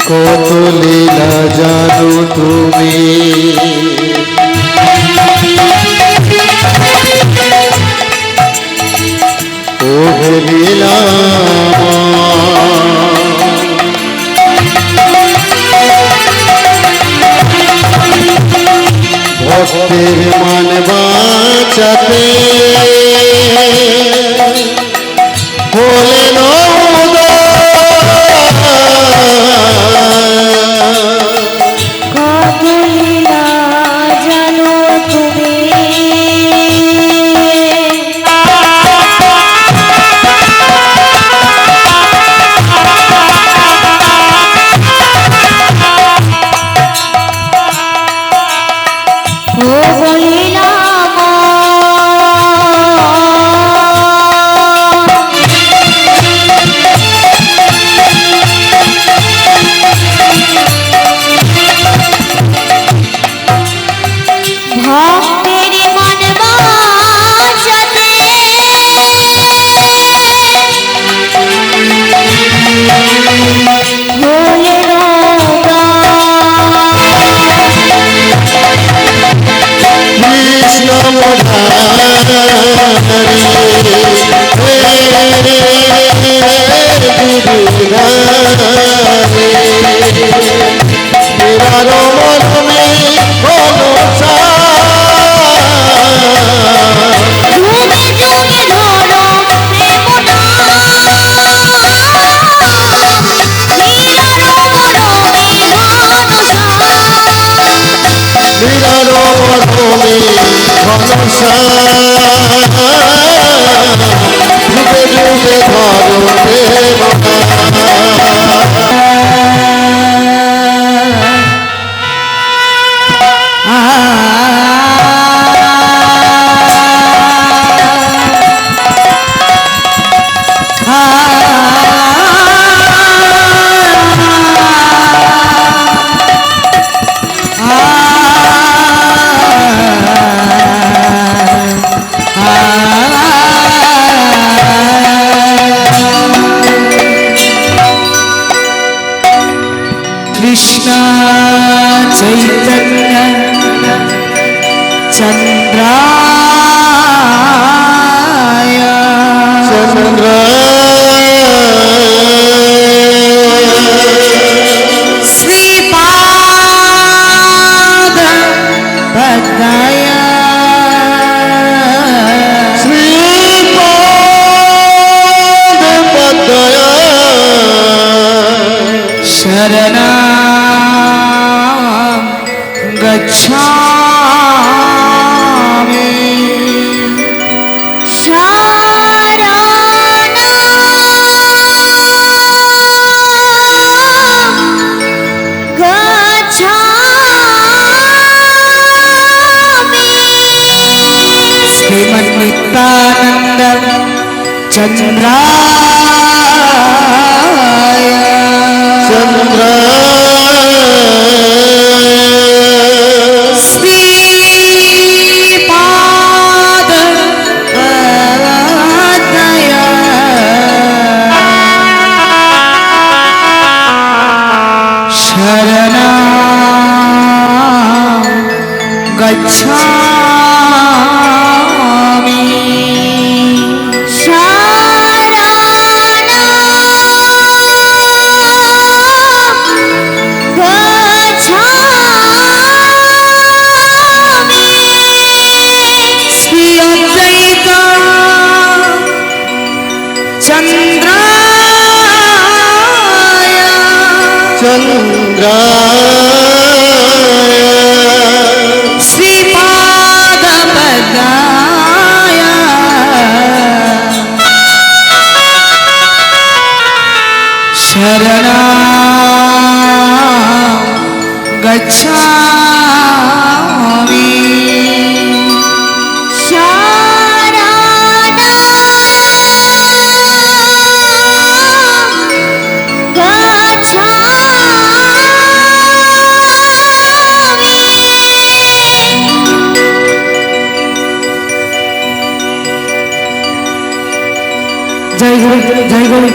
কত লীলা জানো তুমি, ও হে লীলা ভক্তের মান বাঁচাতে হলেন कृष्ण चैतन्य चंद्राय श्रीपाद पद्मय श्रीपाद पद्मय शरणं गच्छामि श्रीमन्नित्यानन्द चन्द्राय श्रीपाद पद्मय शरणं गच्छामि श्रीपाद पद्मय शरणं गच्छामि जय गुरु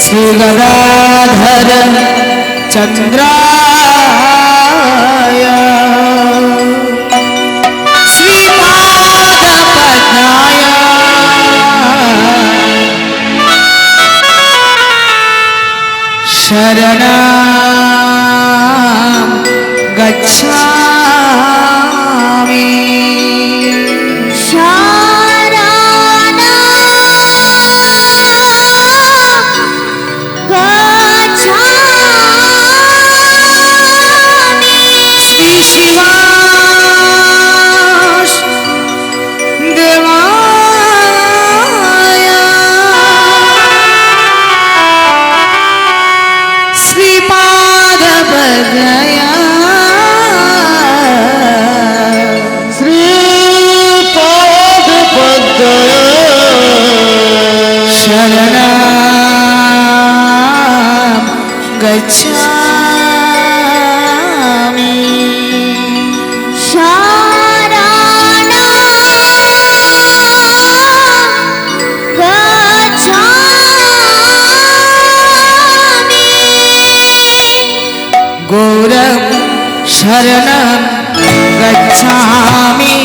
श्री गदाधर चंद्राय श्रीपाद पद्मय शरणं गच्छामि शिवास देवाय श्रीपाद पद्मय श्रीपाद पद्मय शरणं गच्छामि गौरं शरणं गच्छामि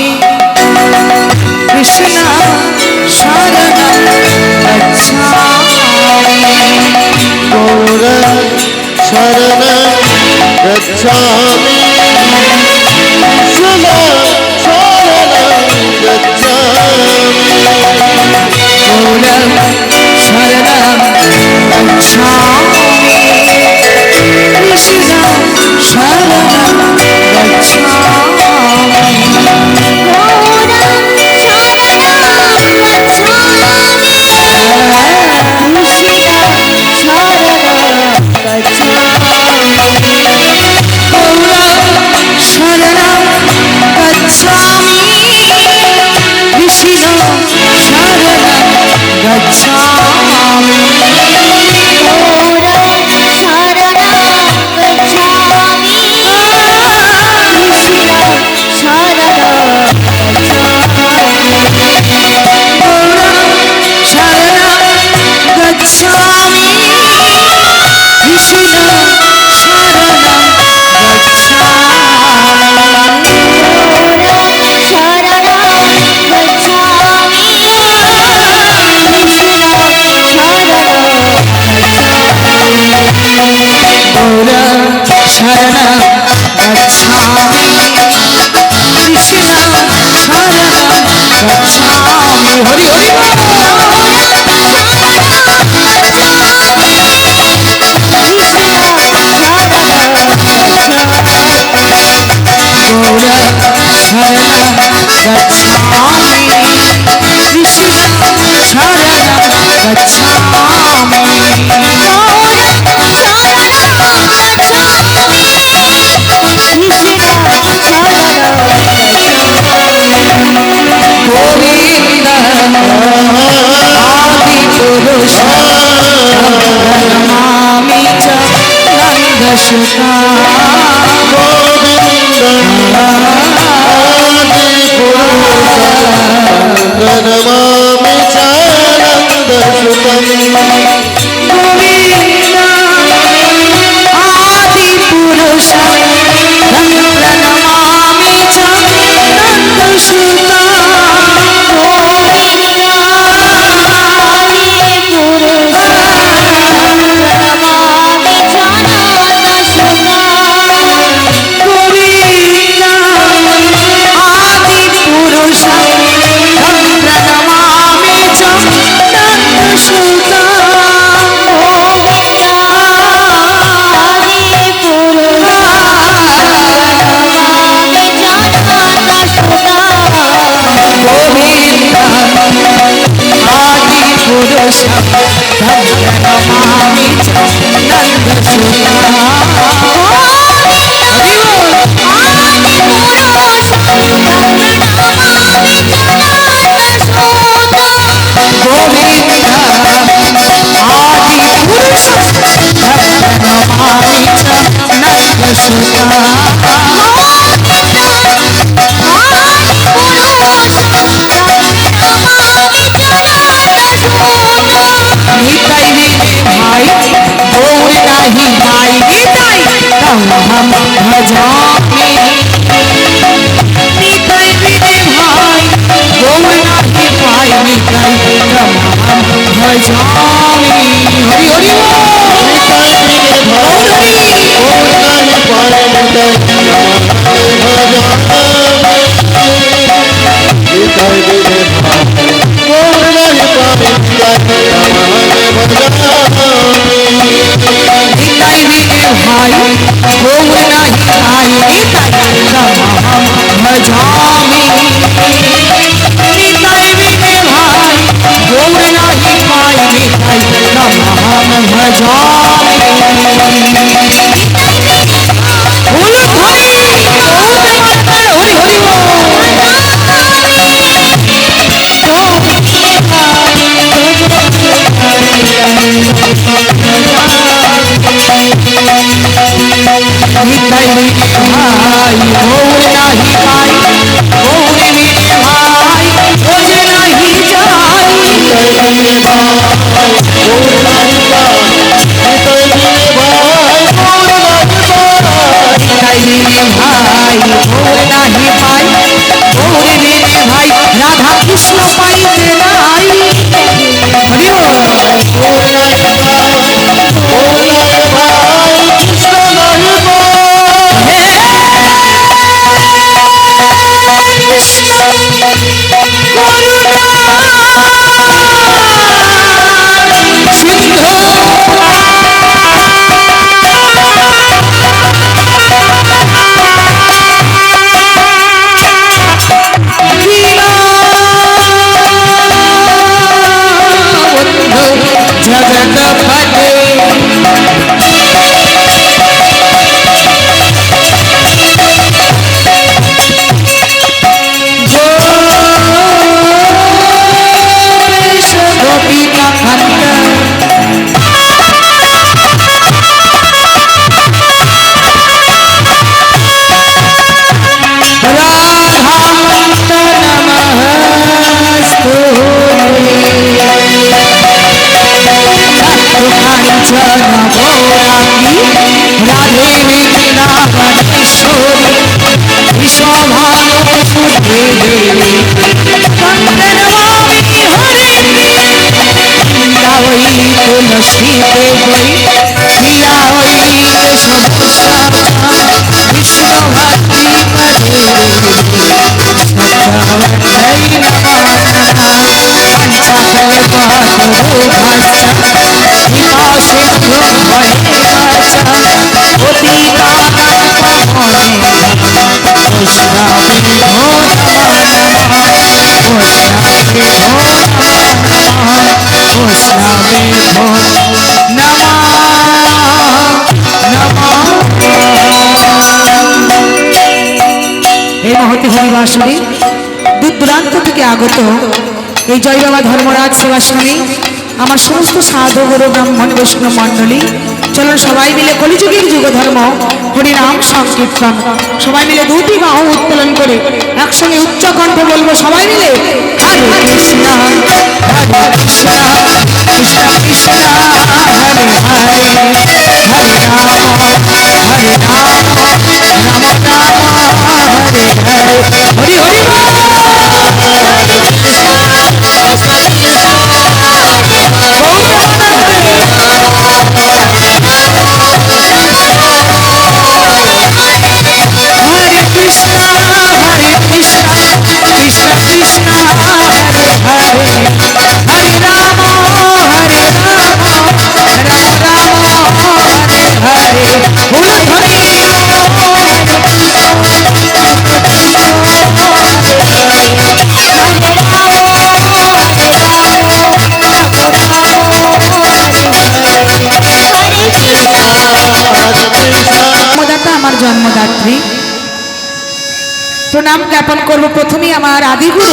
कृष्ण शरणं गच्छामि गौरं शरणं गच्छामि कृष्ण शरणं गच्छामि गौरं शरणं गच्छामि कृष्ण शरणं गच्छामि गोविंद आदि पुरुष नमामि च नंदसुता नमामि चानन्दसुतम् गोविंद आदि पुरुष नमामि च नंदसुता Krishna সেবাসনী, দূর দূরান্ত থেকে আগত এই জয় বাবা ধর্মরাজ সেবাসনী, আমার সমস্ত সাধু গুরু ব্রাহ্মণ বৈষ্ণব মণ্ডলী, চলুন সবাই মিলে কলিযুগের যুগ ধর্ম হরিনাম সংকীর্তন, সবাই মিলে দুটি বাহু উত্তোলন করে একসঙ্গে উচ্চ কণ্ঠে বলবো সবাই মিলে হরে কৃষ্ণ হরে কৃষ্ণ কৃষ্ণ কৃষ্ণ হরে হরে হরে রাম হরে রাম রাম রাম হরে হরে হরি হরি হরে কৃষ্ণ হরে কৃষ্ণ কৃষ্ণ কৃষ্ণ হরে হরে হরে রাম হরে রাম রাম রাম হরে হরে বল হরে জন্মদাতা আমার জন্মদাত্রী প্রণাম জ্ঞাপন করব প্রথমেই আমার আদিগুরু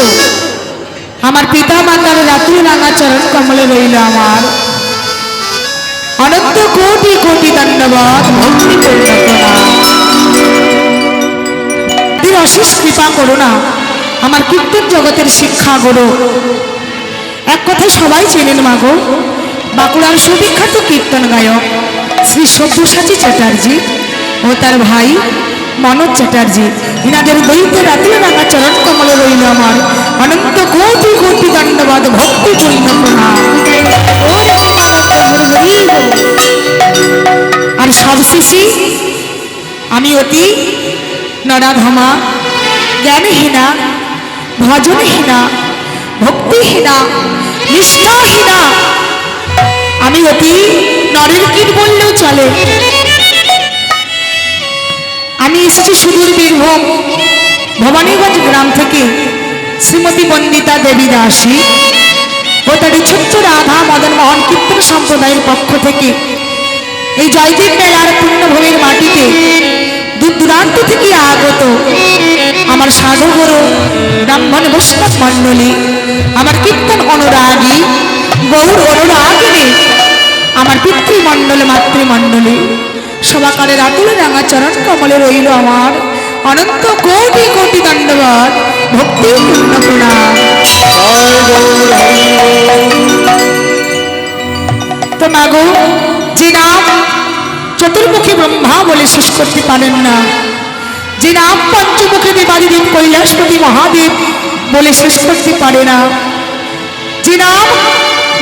আমার পিতা মাতার রাতুল রাঙা চরণ কমলে রইল আমার অনন্ত কোটি কোটি ধন্যবাদ ভক্তি দিন অশেষ কৃপা করো না আমার কীর্তন জগতের শিক্ষা গুরু এক কথায় সবাই চেনেন মাগো বাঁকুড়ার সুবিখ্যাত কীর্তন গায়ক শ্রী সব্যসাচী চ্যাটার্জি ও তার ভাই মনোজ চ্যাটার্জি, ইনাদের দৈত্য রাতুল রাঙা চরণ কমলে রইল আমার অনন্ত কোটি কোটি ধন্যবাদ ভক্তি পূর্ণ প্রণাম। আর সবশেষে আমি অতি নরাধমা জ্ঞানহীনা ভজনহীনা ভক্তিহীনা নিষ্ঠাহীনা আমি অতি নরের কীট বললেও চলে। আমি এসেছি সুদূর বীরভূম ভবানীগঞ্জ গ্রাম থেকে শ্রীমতী বন্দিতা দেবী দাসী ও তার ছোট্ট রাধা মদন মোহন কীর্তন সম্প্রদায়ের পক্ষ থেকে এই জয়দীপ মেলার পুণ্যভূমির মাটিতে দূর দূরান্ত থেকে আগত আমার সাধু গুরু ব্রাহ্মণ বৈষ্ণব মণ্ডলী, আমার কীর্তন অনুরাগী গৌর অনুরাগিনী, আমার পিতৃমণ্ডল মাতৃমণ্ডলী সবাকারের আতুল রাঙা চরণ কমলে রইল আমার অনন্ত কোটি কোটি ধন্যবাদ ভক্তি পূর্ণ প্রণাম। তো মাগো যে নাম চতুর্মুখী ব্রহ্মা বলে শেষ করতে পারেন না, যে নাম পঞ্চমুখী দেবাদিদেব কৈলাসপতি মহাদেব বলে শেষ করতে পারে না, যে নাম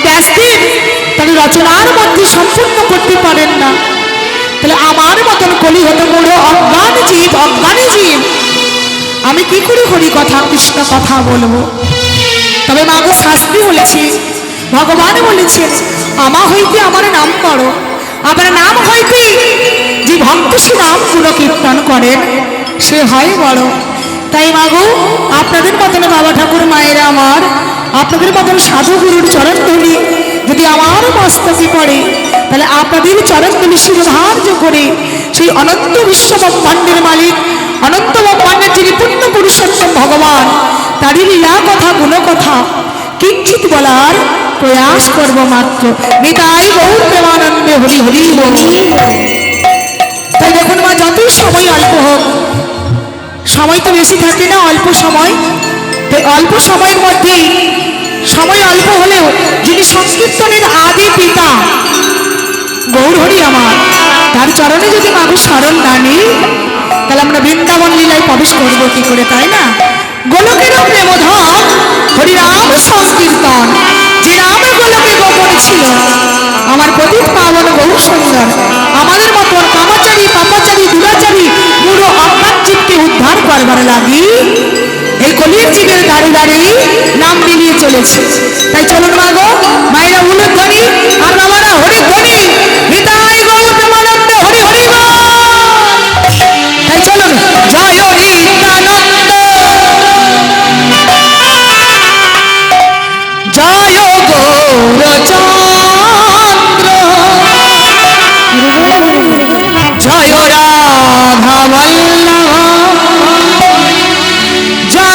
ব্যাসদেব তার রচনার মধ্যে সম্পূর্ণ করতে পারেন না, তাহলে আমার মতন কলিহত মূঢ় অজ্ঞান জীব অজ্ঞানী জীব আমি কি করে হরি কথা কৃষ্ণ কথা বলবো? তবে মাগো শাস্ত্রী বলেছি, ভগবান বলেছেন আমা হইতে আমার নাম করো, আমার নাম হইতে যে ভক্ত সে নাম গুণকীর্তন করেন সে হয় বড়। তাই মাগো আপনাদের মতন বাবা ঠাকুর মায়েরা আমার আপনাদের মতন সাধু গুরুর চরণ ধরি যদি আমার মস্তকে পড়ে তাহলে আপনাদের চরণ ধরি শিরোধার্য করে সেই অনন্ত বিশ্ব ব্রহ্মাণ্ডের মালিক অনন্ত ব্রহ্মাণ্ডের যিনি পূর্ণ পুরুষোত্তম ভগবান তারই লীলা কথা গুণ কথা কিঞ্চিত বলার প্রয়াস করব মাত্র। নিতাই গৌর প্রেমানন্দে হরি হরি বল। তাই দেখুন মা যতই সময় অল্প হোক, সময় তো বেশি থাকে না, অল্প সময়, তাই অল্প সময়ের মধ্যেই সময় অল্প হলেও যিনি সংকীর্তনের আদি পিতা গৌর হরি আমার তার চরণে যদি মাগো স্মরণ না নিই তাহলে আমরা বৃন্দাবন লীলায় প্রবেশ করবো কি করে, তাই না? গোলকের প্রেমধন হরিরাম সংকীর্তন যে রাম গোলকে গোপন ছিল আমার পতিত পাবন বহু সুন্দর আমাদের মতন কামাচারী পাপাচারী দুরাচারী পুরো অজ্ঞান জীবকে উদ্ধার করবার লাগি এই কলির জীবের দাঁড়ে দাঁড়িয়ে নাম মিলিয়ে চলেছে। তাই চলুন মাগো মায়েরা উলুদ ধ্বনি আর বাবারা হরি ধ্বনি নিতাই গৌর প্রেমানন্দে হরি হরি বল। তাই চলুন জয় নিত্যানন্দ জয় গৌরচন্দ্র জয় রাধা বল্লভ জয়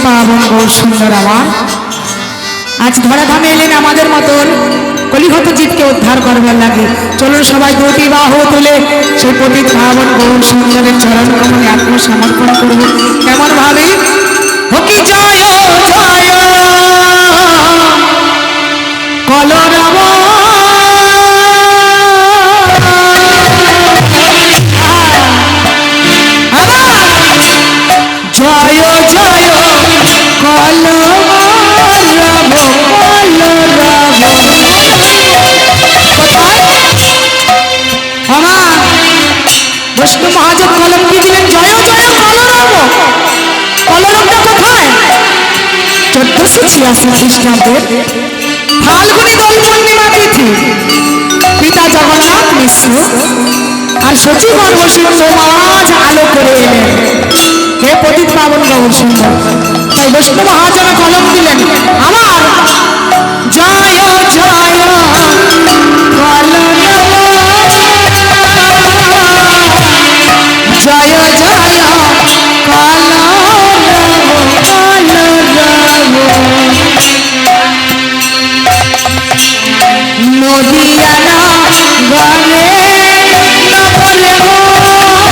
পাবন গৌর সুন্দর আমার আজ ধরাধামে এলেন আমাদের মতন কলিহত জীবকে উদ্ধার করবার লাগে। চলুন সবাই দুটি বাহু তুলে সেই পতিত পাবন গৌর সুন্দরের চরণ কমলে আত্মসমর্পণ করব। কেমন ভাবে হকি জয় জয় কলরব জয় জয় কলরব বৈষ্ণব মহাজন কলম কি দিলেন জয় জয় কলরব। কলরবটা কোথায়? 1486 খ্রিস্টাব্দের ফাল্গুনী দোল পূর্ণিমা তিথি পিতা জগন্নাথ মিশ্র আর সচিব বসিষ্ঠ আজ আলো করে এলেন হে পতিত পাবন গৌর সুন্দর। তাই বৈষ্ণব মহাজন কলম দিলেন আমার জয় জয় কলরব জয় জয় নদিয়ানা গলে নবলে গো জয়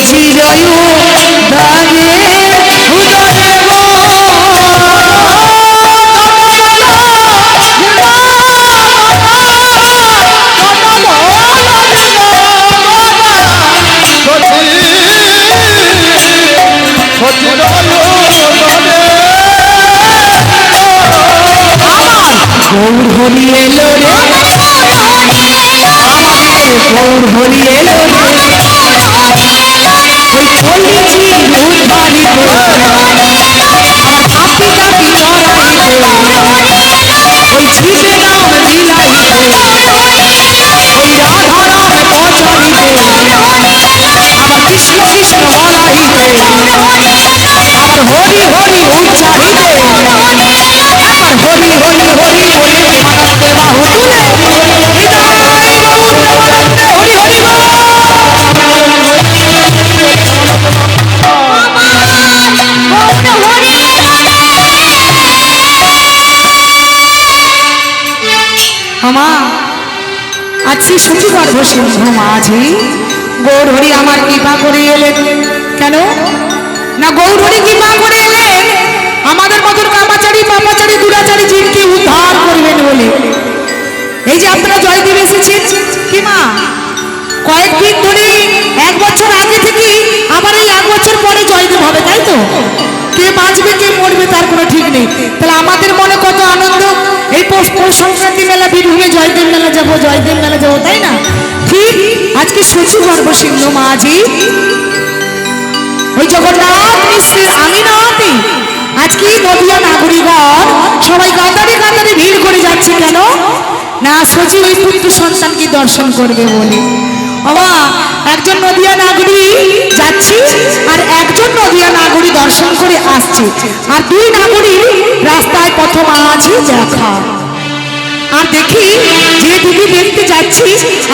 চিরয়ু দাগে উদরে গো গৌর হরি এলো রে গৌর হরি এলো রে ওই চলেছি উদ্ধারি আপি কাপি চড়াইতে ওই ছিপে নাম বিলাইতে ওই রাধা রাম পচারিতে আমার কৃষ্ণ কৃষ্ণ বলাইতে আমার হরি হরি উচ্চারিতে আমার হরি হরি হরি বলে মানতে বাহু তুলে হৃদয় গৌর প্রেমানন্দে হরি হরি বল। আমা আজ শ্রী সচিগর্ভ সিংহ মাঝি গৌর হরি আমার কৃপা করে এলেন। কেন না গৌর হরি কৃপা করে এলেন আমাদের মতন কামাচারী পাপাচারী দুরাচারী জীবকে উদ্ধার করবেন বলে। এই যে আপনারা জয়দেব এসেছেন কি মা কয়েকদিন ধরে 1 বছর আগে থেকে আবার এই 1 বছর পরে জয়দেব হবে, তাই তো? কে বাঁচবে কে মরবে তার কোনো ঠিক নেই। তাহলে আমাদের মনে কত আনন্দ, এই পৌষ সংক্রান্তি মেলা বীরভূমে জয়দেব মেলা যাবো, জয়দেব মেলা যাবো, তাই না? ঠিক আজকে সচিগর্ভ সিংহ মাঝি ওই জগন্নাথ মিশ্রের আমিনাতে আজকে নদিয়া নাগরিকগণ সবাই কাতারে কাতারে ভিড় করে যাচ্ছে। কেন না সচিব ওই পুত্র সন্তানকে দর্শন করবে বলে। বাবা একজন নদিয়া নাগরিক যাচ্ছি আর একজন নদিয়া নাগরিক দর্শন করে আসছে, আর 2 নাগরিক রাস্তায় প্রথম আছি দেখা। আর দেখি যে দিদি দেখতে যাচ্ছি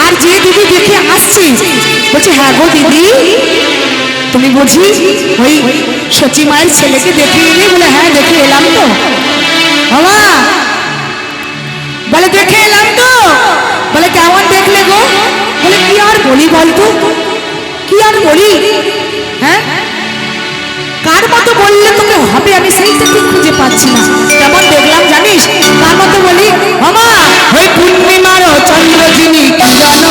আর যে দিদি দেখে আসছি, বলছি হ্যাঁ গো দিদি, তুমি বুঝি ওই সচি মায়ের ছেলেকে দেখে এলে? বলে হ্যাঁ দেখে এলাম তো। বাবা বলে দেখে এলাম তো। বলে কেমন দেখলে গো? বলে কি আর বলি বলতো, কি আর বলি, হ্যাঁ কার মতো বললে তোকে হবে আমি সেইটা ঠিক খুঁজে পাচ্ছি না। কেমন দেখলাম জানিস? কার মতো বলি? মামা ওই পূর্ণিমার চন্দ্র যিনি কি জানো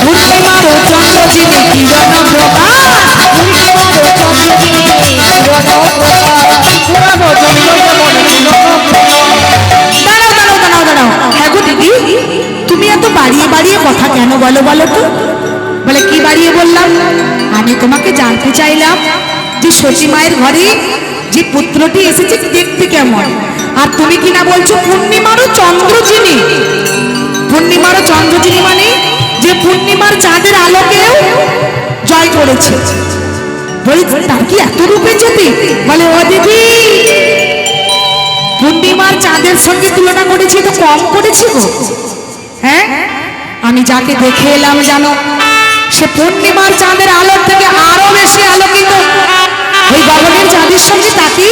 পূর্ণিমার চন্দ্র যিনি কি জানো দাঁড়াও। হ্যাঁ গো দিদি, তুমি এত বাড়িয়ে বাড়িয়ে কথা কেন বলো বলো তো? বলে কি বাড়িয়ে বললাম? আমি তোমাকে জানতে চাইলাম যে সচি মায়ের ঘরে যে পুত্রটি এসেছে দেখতে কেমন, আর তুমি কি না বলছো পূর্ণিমারও চন্দ্র যিনি। পূর্ণিমারও চন্দ্র যিনি মানে যে পূর্ণিমার চাঁদের আলোকেও জয় করেছে। বলি তার কি এত রূপে জ্যোতি? বলে ও দিদি, পূর্ণিমার চাঁদের সঙ্গে তুলনা করেছি তো কম করেছি গো। হ্যাঁ আমি যাকে দেখে এলাম জানো, সে পূর্ণিমার চাঁদের আলোর থেকে আরো বেশি আলোকিত। ওই গগনের চাঁদের সঙ্গে তাকে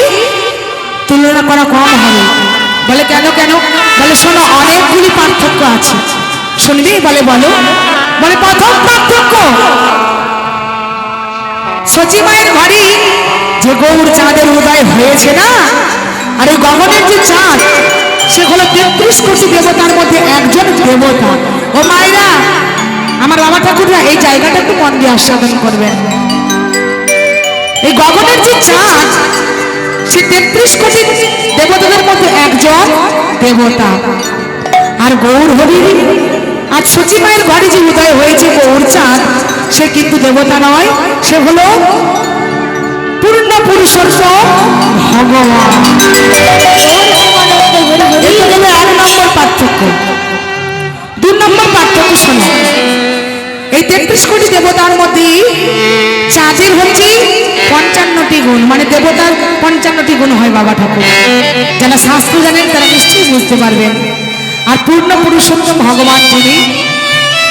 তুলনা করা কম হবে। বলে কেন কেন? বলে শোনো অনেকগুলি পার্থক্য আছে, শুনবি? বলে বলো। বলে প্রথম পার্থক্য, সচি মায়ের ঘরে যে গৌর চাঁদের উদয় হয়েছে না, আর ওই গগনের যে চাঁদ সে হলো 33 কোটি দেবতার মধ্যে একজন দেবতা। ও মায়েরা, আমার বাবা ঠাকুররা এই জায়গাটা একটু মন দিয়ে আস্বাদন করবেন। এই গগনের যে চাঁদ সে 33 কোটি দেবতাদের মধ্যে একজন দেবতা। আর গৌর হরি আজ সচি মায়ের ঘরে যে উদয় হয়েছে গৌর চাঁদ, সে কিন্তু দেবতা নয়, সে হলো পূর্ণ পুরুষোত্তম ভগবান। এটা হলো 1 নম্বর পার্থক্য। 2 নম্বর পার্থক্য শোনো, এই 33 কোটি দেবতার মধ্যে চাঁদের হচ্ছে 55টি গুণ, মানে দেবতার 55টি গুণ হয় বাবা ঠাকুর। যারা শাস্ত্র জানেন তারা নিশ্চয়ই বুঝতে পারবেন। আর পূর্ণ পুরুষোত্তম ভগবান যিনি,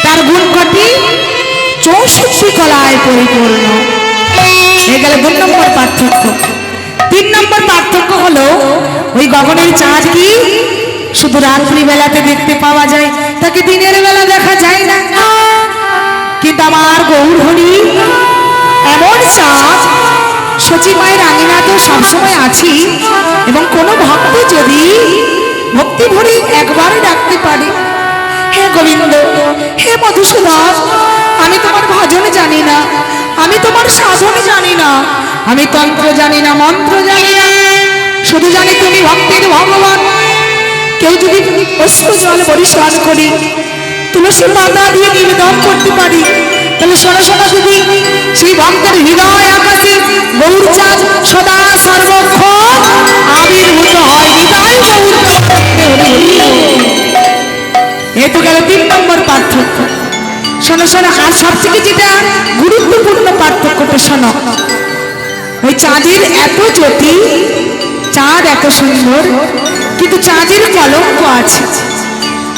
তার গুণ কটি? 64 কলায় পরিপূর্ণ। হয়ে গেল 2 নম্বর পার্থক্য। 3 নম্বর পার্থক্য হলো ওই গগনের চাঁদ কি শুধু রাত্রি বেলাতে দেখতে পাওয়া যায়, তাকে দিনের বেলা দেখা যায় না। কিন্তু আমার গৌর হরি এমন চাঁদ, সচি মায়ের আঙিনাতেও সবসময় আছি, এবং কোনো ভক্ত যদি ভক্তি ভরে একবারে ডাকতে পারে, হে গোবিন্দ, হে মধুসূদন, আমি তোমার ভজন জানি না, আমি তোমার সাধন জানি না, আমি তন্ত্র জানি না, মন্ত্র জানি না, শুধু জানি তুমি ভক্তির ভগবান। কেউ যদি অশ্রু জল পরিষ্কার করি, তুলসী পাতা দিয়ে নিবেদন করতে পারি, তাহলে শোনো শোনো দিদি, সেই ভক্তের হৃদয় আকাশে গৌর চাঁদ সদা সর্বক্ষণ আবির্ভূত হয়। হৃদয় গৌর। এ তো গেল 3 নম্বর পার্থক্য। শোনো শোনো, আর সব থেকে যেটা গুরুত্বপূর্ণ পার্থক্যটা শোনো, ওই চাঁদের এত জ্যোতি, চাঁদ এত সুন্দর, কিন্তু চাঁদের কলঙ্ক আছে।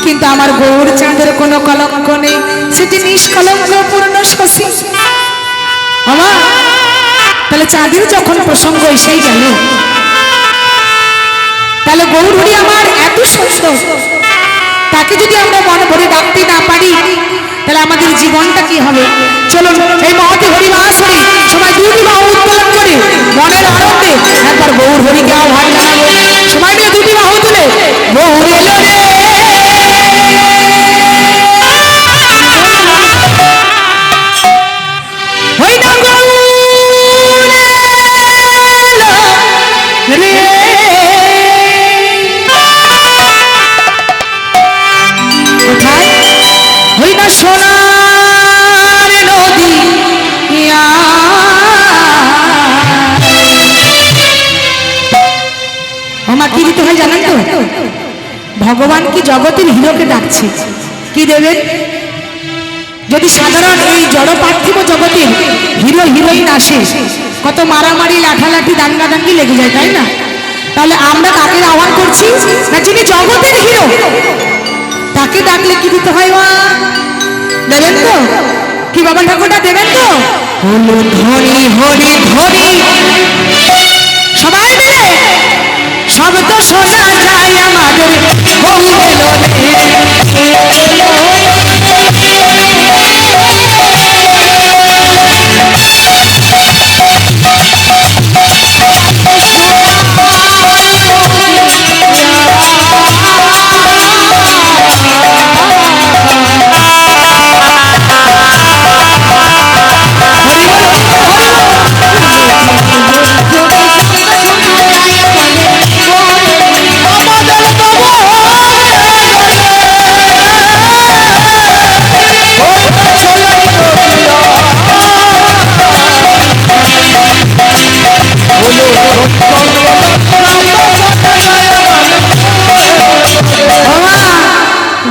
কিন্তু আমার গৌর চাঁদের কোনো কলঙ্ক নেই, সেটি নিষ্কলঙ্ক পূর্ণ শশী। আমার তাহলে চাঁদের যখন প্রসঙ্গ এসেই গেল, তাহলে গৌর হরি আমার এত সুন্দর, তাকে যদি আমরা মন ভরে ডাকতে না পারি, তাহলে আমাদের জীবনটা কি হবে? চলো এই মহতি হরিবাস হরি সবাই দুটি বাহু উত্তোলন করে মনের আনন্দে একবার গৌর হরিকে আহ্বান জানাবো। সবাই মিলে দুটি বাহু তুলে গৌর এলো রে, হই না গৌর এলো রে। কোথায়? হই না সোনার নদী, আমা কি দিতে হয় জানেন তো? ভগবান কি জগতের হিরোকে ডাকছে, কি দেবেন? যদি সাধারণ এই জড় পার্থিব জগতের হিরো হিরোইন আসে, কত মারামারি লাঠালাঠি দাঙ্গাদাঙ্গি লেগে যায়, তাই না? তাহলে আমরা কাকে আহ্বান করছি? না যিনি জগতের হিরো, তাকে ডাকলে কি দিতে হয় মা? দেবেন তো? কি বাবা ঠাকুরটা দেবেন তো? হলো ধরি হরি ধরি, সবাই মিলে শব্দ শোনা যায় আমাদের বহু এলো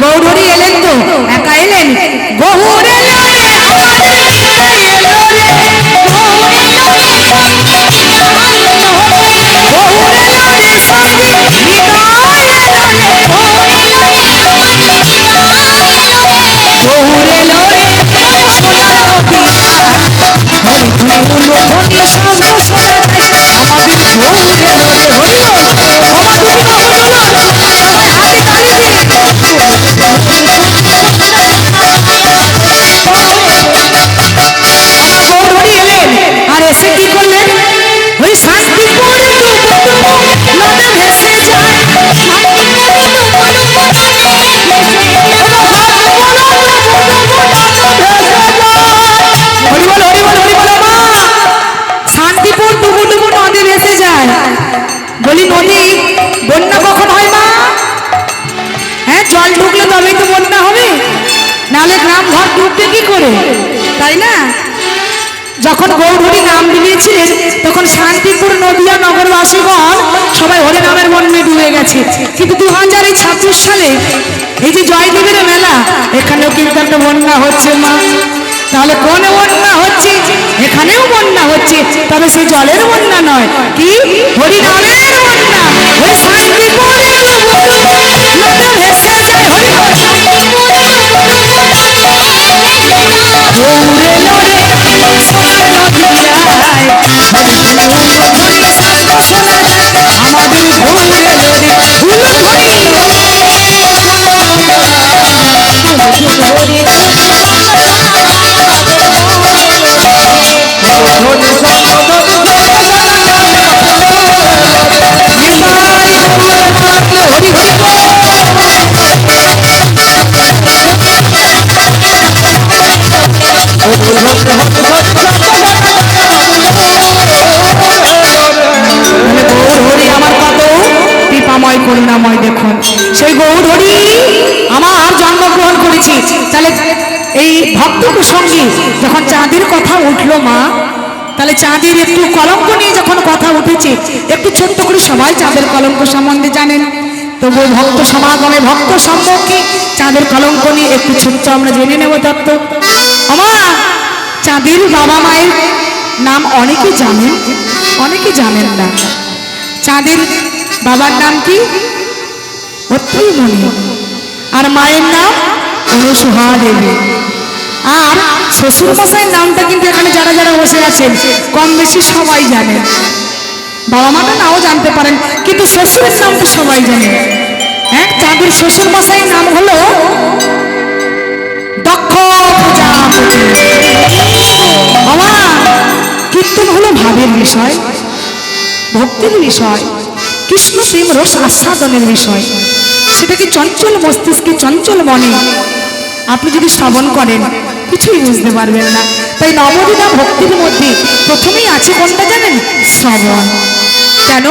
গৌরী এলেন তো, একা এলেন? গৌর এলো রে, আমাদের এলো রে, গৌর এলো রে, গৌর এলো রে, সঙ্গে হৃদয় এলো রে, গৌর এলো রে, গৌর এলো রে, সোনার পিয়া, হরি হরি হরি শব্দ শোনা যায় আমাদের গৌর এলো রে, হরি বল, আমাদের গৌর এলো রে, সবাই হাতে তালি দিয়ে গৌরী এলেন। আর এসে কি করলেন? ওই শান্তিপুর নদে ভেসে যায়, শান্তিপুর ডুবু ডুবু নদে ভেসে যায়। বলি নদী বন্যা কখন হয় মা? হ্যাঁ, জল ঢুকলে তবেই তো বন্যা হবে, নাহলে গ্রাম ঘর ডুববে কি করে, তাই না? যখন গৌরী নাম দিয়েছিলেন তখন শান্তিপুর নদিয়া নগরবাসীগণ সবাই হরি নামের বন্যে ডুবে গেছে। কিন্তু 2026 সালে এই যে জয়দেবের মেলা, এখানেও কিন্তু একটা বন্যা হচ্ছে মা। তাহলে কোন বন্যা হচ্ছে? এখানেও বন্যা হচ্ছে, তবে সেই জলের বন্যা নয়, কি হরি নামের বন্যা। ওই শান্তিপুরে নদে ভেসে যায়, হরি বল, গৌর এলো রে, সোনার নদিয়ায়, শব্দ শোনা যায় আমাদের গৌর এলো রে, ফুল ধরি করুণাময়। দেখুন সেই গৌরী আমার জন্মগ্রহণ করেছি। তাহলে এই ভক্ত প্রসঙ্গে যখন চাঁদের কথা উঠলো মা, তাহলে চাঁদের একটু কলঙ্ক নিয়ে যখন কথা উঠেছে, একটু ছোট্ট করে সবাই চাঁদের কলঙ্ক সম্বন্ধে জানেন, তবু ভক্ত সমাগমে ভক্ত সম্পর্কে চাঁদের কলঙ্ক নিয়ে একটু ছোট্ট আমরা জেনে নেব তত্ত্ব। আমার চাঁদের বাবা মায়ের নাম অনেকে জানেন, অনেকে জানেন না। চাঁদের বাবার নাম কি? অত্রিমণি। আর মায়ের নাম অনুসুহা দেবী। আর শ্বশুর মশাইয়ের নামটা কিন্তু এখানে যারা যারা বসে আছেন কম বেশি সবাই জানেন। বাবা মাটা নাও জানতে পারেন, কিন্তু শ্বশুরের নামটা সবাই জানেন। হ্যাঁ, চাঁদের শ্বশুর মশাইয়ের নাম হলো দক্ষ প্রজাপতি। বাবা, কীর্তন হলো ভাবের বিষয়, ভক্তির বিষয়, কৃষ্ণ প্রেম রস আস্বাদনের বিষয়। সেটাকে চঞ্চল মস্তিষ্কে, চঞ্চল মনে আপনি যদি শ্রবণ করেন কিছুই বুঝতে পারবেন না। তাই নবদিনা ভক্তির মধ্যে প্রথমেই আছে কোনটা জানেন? শ্রবণ। কেন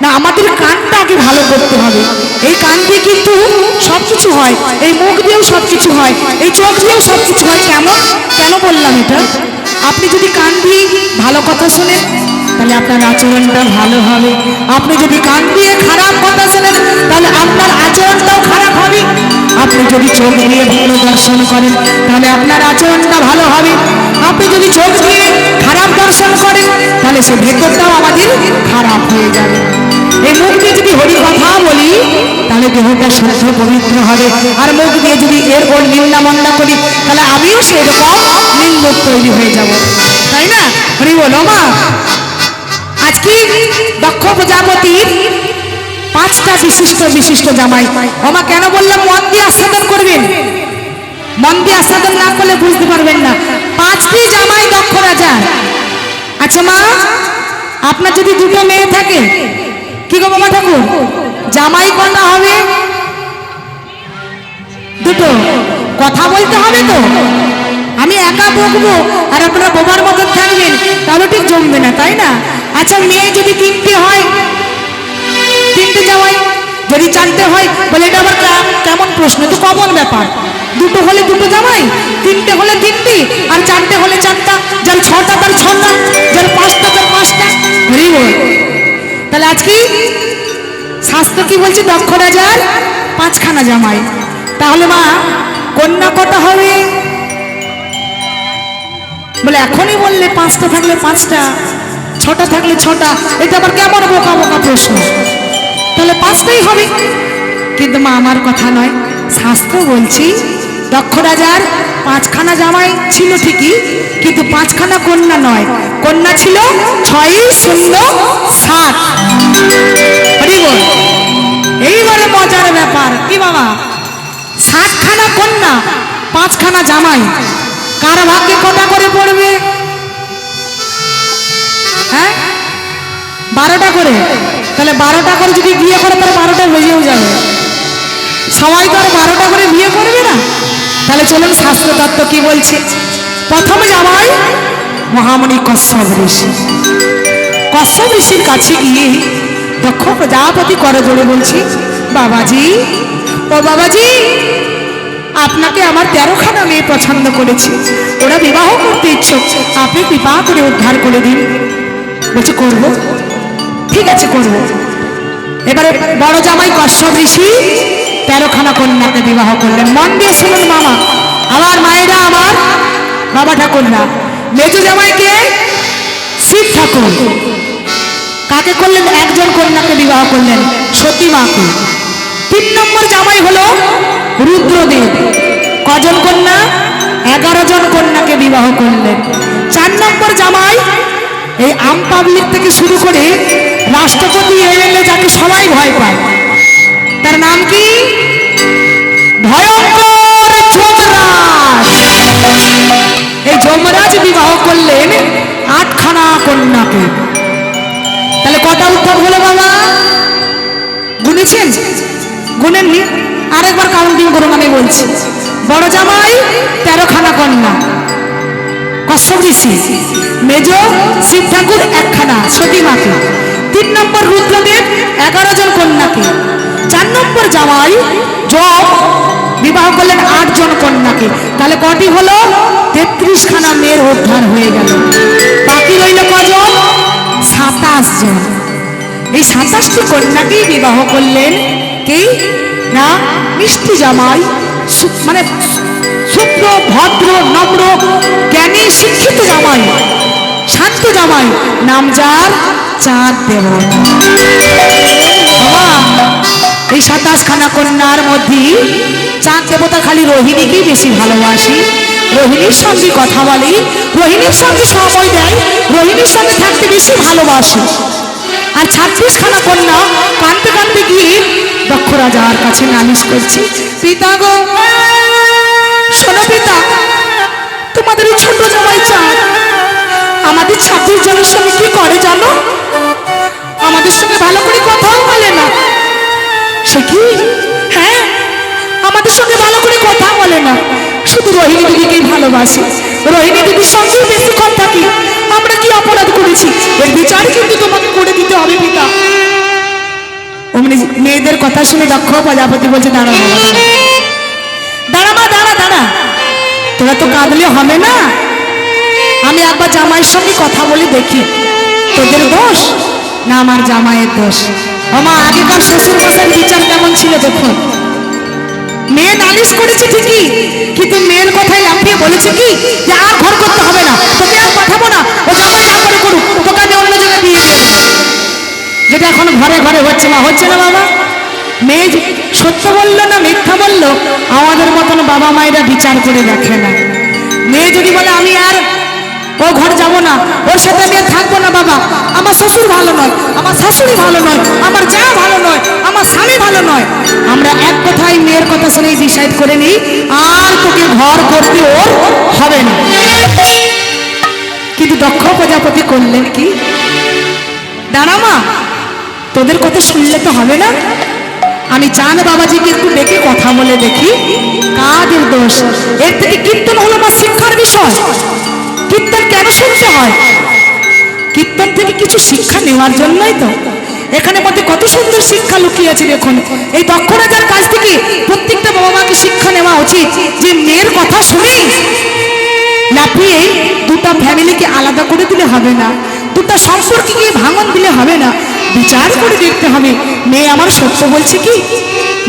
না, আমাদের কানটা আগে ভালো করতে হবে। এই কান দিয়ে কিন্তু সব কিছু হয়, এই মুখ দিয়েও সব কিছু হয়, এই চোখ দিয়েও সব কিছু হয়। কেন বললাম এটা? আপনি যদি কান দিয়ে ভালো কথা শোনেন তাহলে আপনার আচরণটা ভালো হবে। আপনি যদি কান দিয়ে খারাপ কথা শোনেন তাহলে আপনার আচরণটাও খারাপ হবে। আপনি যদি চোখ দিয়ে ভালো দর্শন করেন তাহলে আপনার আচরণটা ভালো হবে। আপনি যদি চোখ দিয়ে খারাপ দর্শন করেন তাহলে সে ভেতরটাও আমাদের খারাপ হয়ে যাবে। এই মুখ দিয়ে যদি হরি কথা বলি তাহলে দেহটা শুদ্ধ পবিত্র হবে, আর মুখ দিয়ে যদি এর ওর নিন্দা মন্দা করি তাহলে আমিও সেরকম নিন্দক তৈরি হয়ে যাব, তাই না? হরি বলো মা। আজকে দক্ষ প্রজাপতির 5টা বিশিষ্ট বিশিষ্ট জামাই। ওমা কেন বললাম মন দিয়ে আস্বাদন করবেন, মন দিয়ে আস্বাদন না করলে বুঝতে পারবেন না। 5টি জামাই দক্ষ রাজার। আচ্ছা মা, আপনার যদি 2টো মেয়ে থাকে, কি গো বাবা ঠাকুর, জামাই কটা হবে? 2টো। কথা বলতে হবে তো, আমি একা বকবো আর আপনারা বোবার মতন থাকবেন তাহলে ঠিক জমবে না, তাই না? আচ্ছা মেয়ে যদি 3টে হয়, 3টে জামাই। যদি 4টে হয় বলে এটা আবার কেমন প্রশ্ন, তো কমন ব্যাপার। 2টো হলে 2টো জামাই, 3টে হলে 3টি, আর 4টে হলে 4টা, যার 6টা তার 6টা, যার 5টা তার 5টা। হরি বল। তাহলে আজকে শাস্ত্র কি বলছে? দক্ষ রাজার 5খানা জামাই। তাহলে মা কন্যা কটা হবে? বলে এখনই বললে 5টা থাকলে 5টা, 6টা থাকলে 6টা, এটা আবার কেমন বোকা বোকা প্রশ্ন। তাহলে 5টাই হবে। কিন্তু মা আমার কথা নয়, শাস্ত্র বলছি দক্ষ রাজার 5খানা জামাই ছিল ঠিকই, কিন্তু 5খানা কন্যা নয়, কন্যা ছিল 6-0-7। এইবারে মজার ব্যাপার কি বাবা, 7খানা কন্যা 5খানা জামাই, কার ভাগ্যে কটা করে পড়বে? হ্যাঁ 12টা করে। তাহলে 12টা করে যদি বিয়ে করে তাহলে 12টা বেজেও যাবে। সবাই তো আর 12টা করে বিয়ে করবে না। তাহলে চলুন শাস্ত্র তত্ত্ব কি বলছে। প্রথম জামাই মহামণি কশ্যপ ঋষি। কশ্যপ ঋষির কাছে গিয়ে দক্ষ প্রজাপতি করে জোরে বলছি, বাবাজি ও বাবাজি, আপনাকে আমার 13খানা মেয়ে পছন্দ করেছি, ওরা বিবাহ করতে ইচ্ছুক, আপনি কৃপা করে উদ্ধার করে দিন। বলছে করব, ঠিক আছে করব। এবারে বড় জামাই কশ্যপ ঋষি 13খানা কন্যাকে বিবাহ করলেন। মন দিয়ে শুনুন মামা, আমার মায়েরা, আমার বাবা ঠাকুররা। মেজ জামাইকে শিব ঠাকুর কাকে করলেন? একজন কন্যাকে বিবাহ করলেন, সতী মাকে। 3 নম্বর জামাই হলো রুদ্রদেব। কজন কন্যা? 11 জন কন্যাকে বিবাহ করলেন। 4 নম্বর জামাই এই আম পাবলিক থেকে শুরু করে রাষ্ট্রপতি এমএলএ যাকে সবাই ভয় পায়, তার নাম কি? ভয়ঙ্কর যমরাজ। এই যমরাজ বিবাহ করলেন 8খানা কন্যাকে। তাহলে কটা উত্তর হলো বাবা? গুনেছেন? গুনেননি? আরেকবার কাউন্টিং করুন, আমি বলছি। বড় জামাই 13খানা কন্যা কশ্যপ ঋষি, মেজ শিব ঠাকুর 1খানা সতী মাকে, 3 নম্বর রুদ্রদেব 11 জন কন্যাকে, 4 নম্বর জামাই যম বিবাহ করলেন 8 জন কন্যাকে। তাহলে কটি হলো? 33খানা মেয়ের উদ্ধার হয়ে গেল। বাকি রইল কজন? 27 জন। এই 27টি কন্যাকেই বিবাহ করলেন কে না? মিষ্টি জামাই, মানে শুভ্র ভদ্র নম্র জ্ঞানী শিক্ষিত জামাই, শান্ত জামাই, নাম যার চাঁদ দেবতা। এই 27খানা কন্যার মধ্যে চাঁদ দেবতা খালি রোহিণীকেই বেশি ভালোবাসি, রোহিণীর সঙ্গে কথা বলি, রোহিণীর সঙ্গে সময় দেয়, রোহিণীর সঙ্গে থাকতে বেশি ভালোবাসি। আর 26খানা কন্যা কাঁদতে কাঁদতে গিয়ে দক্ষ রাজার কাছে নালিশ করছি, পিতা গো, শোনো পিতা, তোমাদের এই ছোট জামাই চাঁদ আমাদের 26 জনের সঙ্গে কি করে জানো? আমাদের সঙ্গে ভালো করে কথাও বলে না। সে কি? হ্যাঁ, আমাদের সঙ্গে ভালো করে কথা বলে না, শুধু রোহিণী দিদিকেই ভালোবাসে, রোহিণী দিদির সঙ্গেই বেশিক্ষণ থাকি। আমরা কি অপরাধ করেছি? এর বিচার কিন্তু তোমাকে করে দিতে হবে পিতা। অমনি মেয়েদের কথা শুনে দক্ষ প্রজাপতি বলছে, দাঁড়া দাঁড়া মা, দাঁড়া দাঁড়া, তোরা তো কাঁদলে হবে না, আমি একবার জামাইয়ের সঙ্গে কথা বলে দেখি, তোদের দোষ না আমার জামাইয়ের দোষ। আমার আগেকার শ্বশুর মশাইয়ের বিচার কেমন ছিল দেখুন। মেয়ে নালিশ করেছে ঠিকই, কিন্তু মেয়ের কথায় লাফিয়ে বলেছে কি যে আর ঘর করতে হবে না, তোকে আর পাঠাবো না, ও জামাই না করে করুক, তোকে আমি অন্য মা হচ্ছে না বাবা? মেয়ে যে সত্য বললো না মিথ্যা বললো আমাদের মতন বাবা মায়েরা বিচার করে দেখে না। মেয়ে যদি বলে আমি আর ও ঘর যাব না, ওর সাথে আমি আর থাকবো না বাবা, আমার শ্বশুর ভালো নয়, আমার শাশুড়ি ভালো নয়, আমার যা ভালো নয়, আমার স্বামী ভালো নয়, আমরা এক কথায় মেয়ের কথা শুনেই ডিসাইড করে নিই আর তোকে ঘর করতে ওর হবে না। কিন্তু দক্ষ প্রজাপতি করলেন কি, দাঁড়া মা, তোদের কথা শুনলে তো হবে না, আমি চাঁদ বাবাজিকে একটু ডেকে কথা বলে দেখি কাদের দোষ। এর থেকে কীর্তন হলো না শিক্ষার বিষয়। কীর্তন কেন শুনতে হয়? কীর্তন থেকে কিছু শিক্ষা নেওয়ার জন্যই তো। এখানে মধ্যে কত সুন্দর শিক্ষা লুকিয়ে আছে দেখুন। এই দক্ষ রাজার কাছ থেকে প্রত্যেকটা বাবা মাকে শিক্ষা নেওয়া উচিত যে মেয়ের কথা শুনি লাফিয়ে দুটা ফ্যামিলিকে আলাদা করে দিলে হবে না, দুটা সম্পর্কে গিয়ে ভাঙন দিলে হবে না, বিচার করে দেখতে হবে মেয়ে আমার সত্য বলছে কি,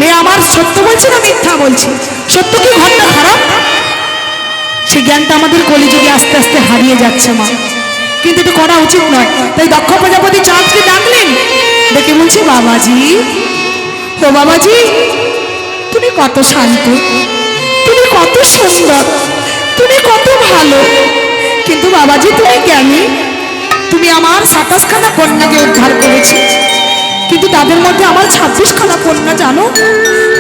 মেয়ে আমার সত্য বলছে না মিথ্যা বলছে, সত্য কি ঘটনা খারাপ। সেই জ্ঞানটা আমাদের কলিযুগে আস্তে আস্তে হারিয়ে যাচ্ছে মা, কিন্তু এটা করা উচিত নয়। তাই দক্ষ প্রজাপতি চাঁদকে ডাকলেন, ডেকে বলছে বাবাজি, ও বাবাজি, তুমি কত শান্ত, তুমি কত সুন্দর, তুমি কত ভালো, কিন্তু বাবাজি তুমি জ্ঞানী, তুমি আমার 27খানা কন্যাকে উদ্ধার করেছো, কিন্তু তাদের মধ্যে আমার 26খানা কন্যা জানো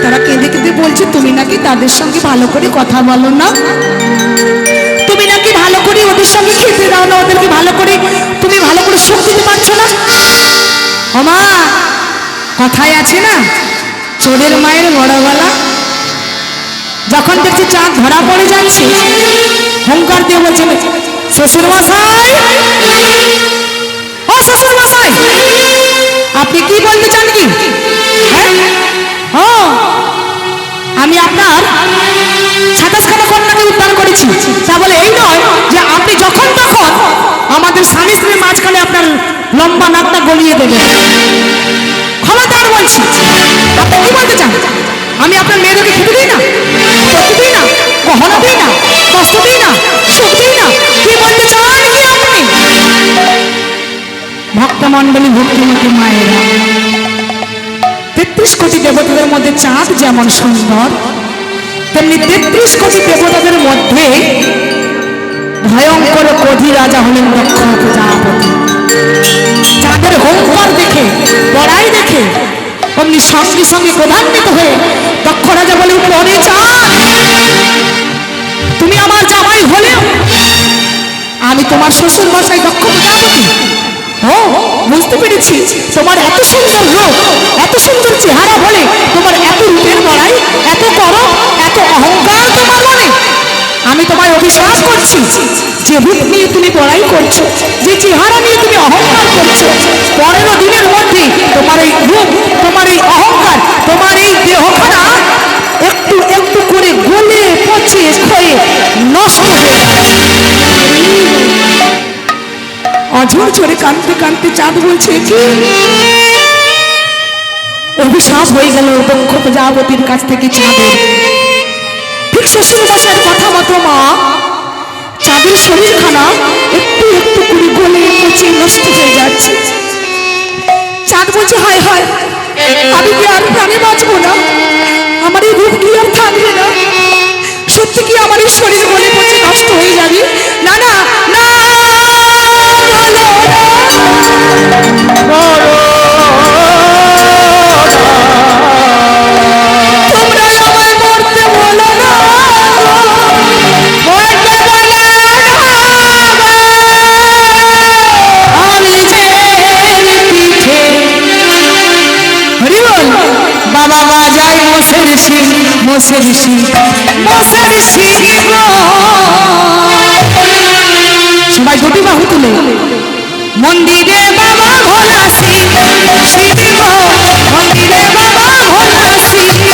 তারা কেঁদে কেঁদে বলছে তুমি নাকি তাদের সঙ্গে ভালো করে কথা বলো না, তুমি নাকি ভালো করে ওদের সঙ্গে খেতে দাও না, ওদেরকে ভালো করে তুমি ভালো করে সুখ দিতে পারছো না। ও মা, কথায় আছে না চোরের মায়ের বড় গলা। যখন দেখছি চাঁদ ধরা পড়ে যাচ্ছে হুঙ্কার দিয়ে বলছে শ্বশুর মশাই, ও শ্বশুর মশাই, আপনি কি বলতে চান কি? হ্যাঁ, আমি আপনার 27খানা কন্যাকে উদ্ধার করেছি, তা বলে এই নয় যে আপনি যখন তখন আমাদের স্বামী স্ত্রীর মাঝখানে আপনার লম্বা নাকটা গলিয়ে দেবেন। ক্ষমতার বলছি, আপনি কি বলতে চান? আমি আপনার মেয়েদেরকে খেতে দিই না, করতে দিই না, গহনা দিই না, কষ্ট দিই না, সুখ দিই না, কি বলতে চান কি আপনি? ভক্তমণ্ডলী, ভক্তিমতী মায়েরা, 33 কোটি দেবতাদের মধ্যে চাঁদ যেমন সুন্দর তেমনি 33 কোটি দেবতাদের মধ্যে ভয়ঙ্কর কোধি রাজা হলেন দক্ষ প্রজাপতি। চাঁদের হুঙ্কার দেখে, বড়াই দেখে অমনি সঙ্গে সঙ্গে ক্রোধান্বিত হয়ে দক্ষ রাজা বলে উঠল, অরে চাঁদ, তুমি আমার জামাই হলেও আমি তোমার শ্বশুর মশাই দক্ষ প্রজাপতি। ও বুঝতে পেরেছি, তোমার এত সুন্দর রূপ, এত সুন্দর চেহারা বলে তোমার এত রূপের বড়াই, এত করম, এত অহংকার তোমার মনে। আমি তোমায় অভিশাপ করছি, যে রূপ নিয়ে তুমি বড়াই করছো, যে চেহারা নিয়ে তুমি অহংকার করছো, 15 দিনের মধ্যে তোমার এই রূপ, তোমার এই অহংকার, তোমার এই দেহখানা একটু একটু করে গলে পচে ক্ষয়ে নষ্ট হয়ে যাবে। অঝর ঝরে কাঁদতে কাঁদতে চাঁদ বলছে কি অভিশাপ হয়ে গেল দক্ষ প্রজাপতির কাছ থেকে চাঁদের। ঠিক শ্বশুর মশাইয়ের কথা মতো মা চাঁদের শরীরখানা একটু একটু করে গলে পচে নষ্ট হয়ে যাচ্ছে। চাঁদ বলছে হায় হায়, আমি কি আর প্রাণে বাঁচবো না, আমার এই রূপ কি আর থাকবে না, সত্যি কি আমার এই শরীর গলে পচে নষ্ট হয়ে যাবে? না না না, তোমরা আমায় মরতে বলো না, আমি যে পিঠে হরিবল বাবা বাজাই মোষের শিং, মোষের শিং, মোষের শিং। সবাই দুটি বাহু তুলে মন্দিরে বাবা ভোলা শিব, শিব গো মন্দিরে বাবা ভোলা শিব।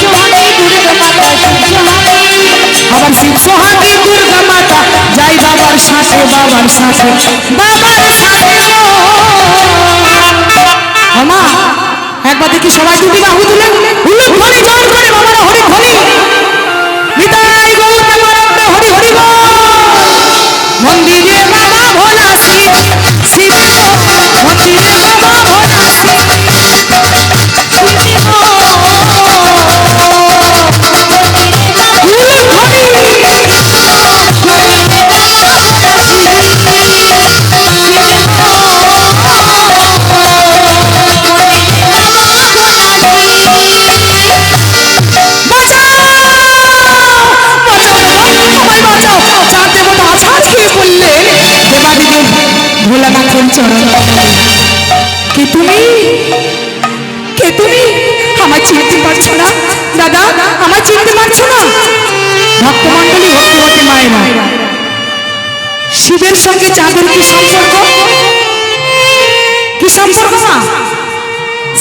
সোহাগী আবার শিব সোহাগী দুর্গা মাতা যাই বাবার সাথে বাবার সাথে বাবার সাথে আমা একবার দেখি সবাই দুটি বাহু তুলে হুলুক ধরে জোর করে বাবার হরি হরি নিতাই গৌর প্রেমানন্দ হরি হরি বল। মন্দিরে বাবা ভোলা শিব শিব মন্দিরে বাবা ভোলা শিব ভোলানাথের চরণ কে তুমি কে তুমি আমায় চিনতে পারছো না দাদা আমায় চিনতে পারছো না ভক্তমণ্ডলী ভক্তিমতী মায়েরা শিবের সঙ্গে চাঁদের কি সম্পর্ক কি সম্পর্ক না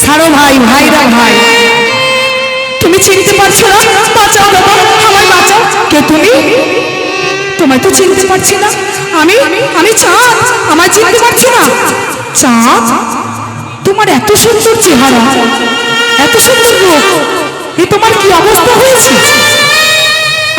ছাড়ো ভাই ভাইরা ভাই তুমি চিনতে পারছো না বাঁচাও দাদা আমায় বাঁচাও কে তুমি তোমায় তো চিনতে পারছি না আমি আমি চাঁদ আমায় চিনতে পারছো না চাঁদ তোমার এত সুন্দর চেহারা এত সুন্দর রূপ এ তোমার কি অবস্থা হয়েছে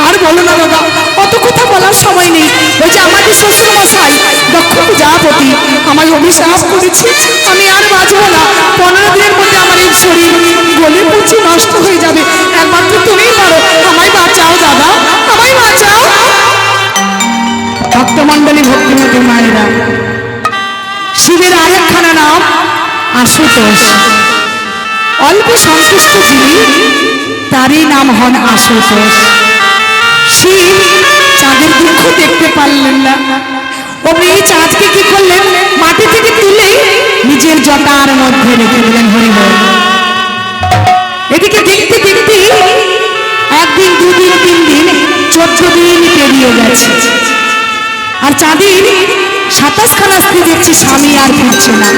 আর বলো না দাদা অত কথা বলার সময় নেই ওই যে আমাদের শ্বশুর মশাই দক্ষ প্রজাপতি আমায় অভিশাপ করেছে আমি আর বাঁচবো না 15 দিনের মধ্যে আমার এই শরীর গলে পচে নষ্ট হয়ে যাবে একমাত্র তুমিই পারো আমায় বাঁচাও দাদা আমায় বাঁচাও ভক্তমণ্ডলী ভক্তিমতী মায়েরা শিবের আরেকখানা নাম আশুতোষ অল্প সন্তুষ্ট যিনি তারই নাম হন আশুতোষ শিব চাঁদের দুঃখ দেখতে পারলেন না অমনি চাঁদকে কি করলেন মাটি থেকে তুলে নিজের জটার মধ্যে রেখে দিলেন হরি হরি এদিকে দেখতে দেখতে একদিন দুদিন 3 দিন 14 দিন পেরিয়ে গেছে আর চাঁদির 27 খানা স্ত্রী দেখছি স্বামী আর ফিরছে না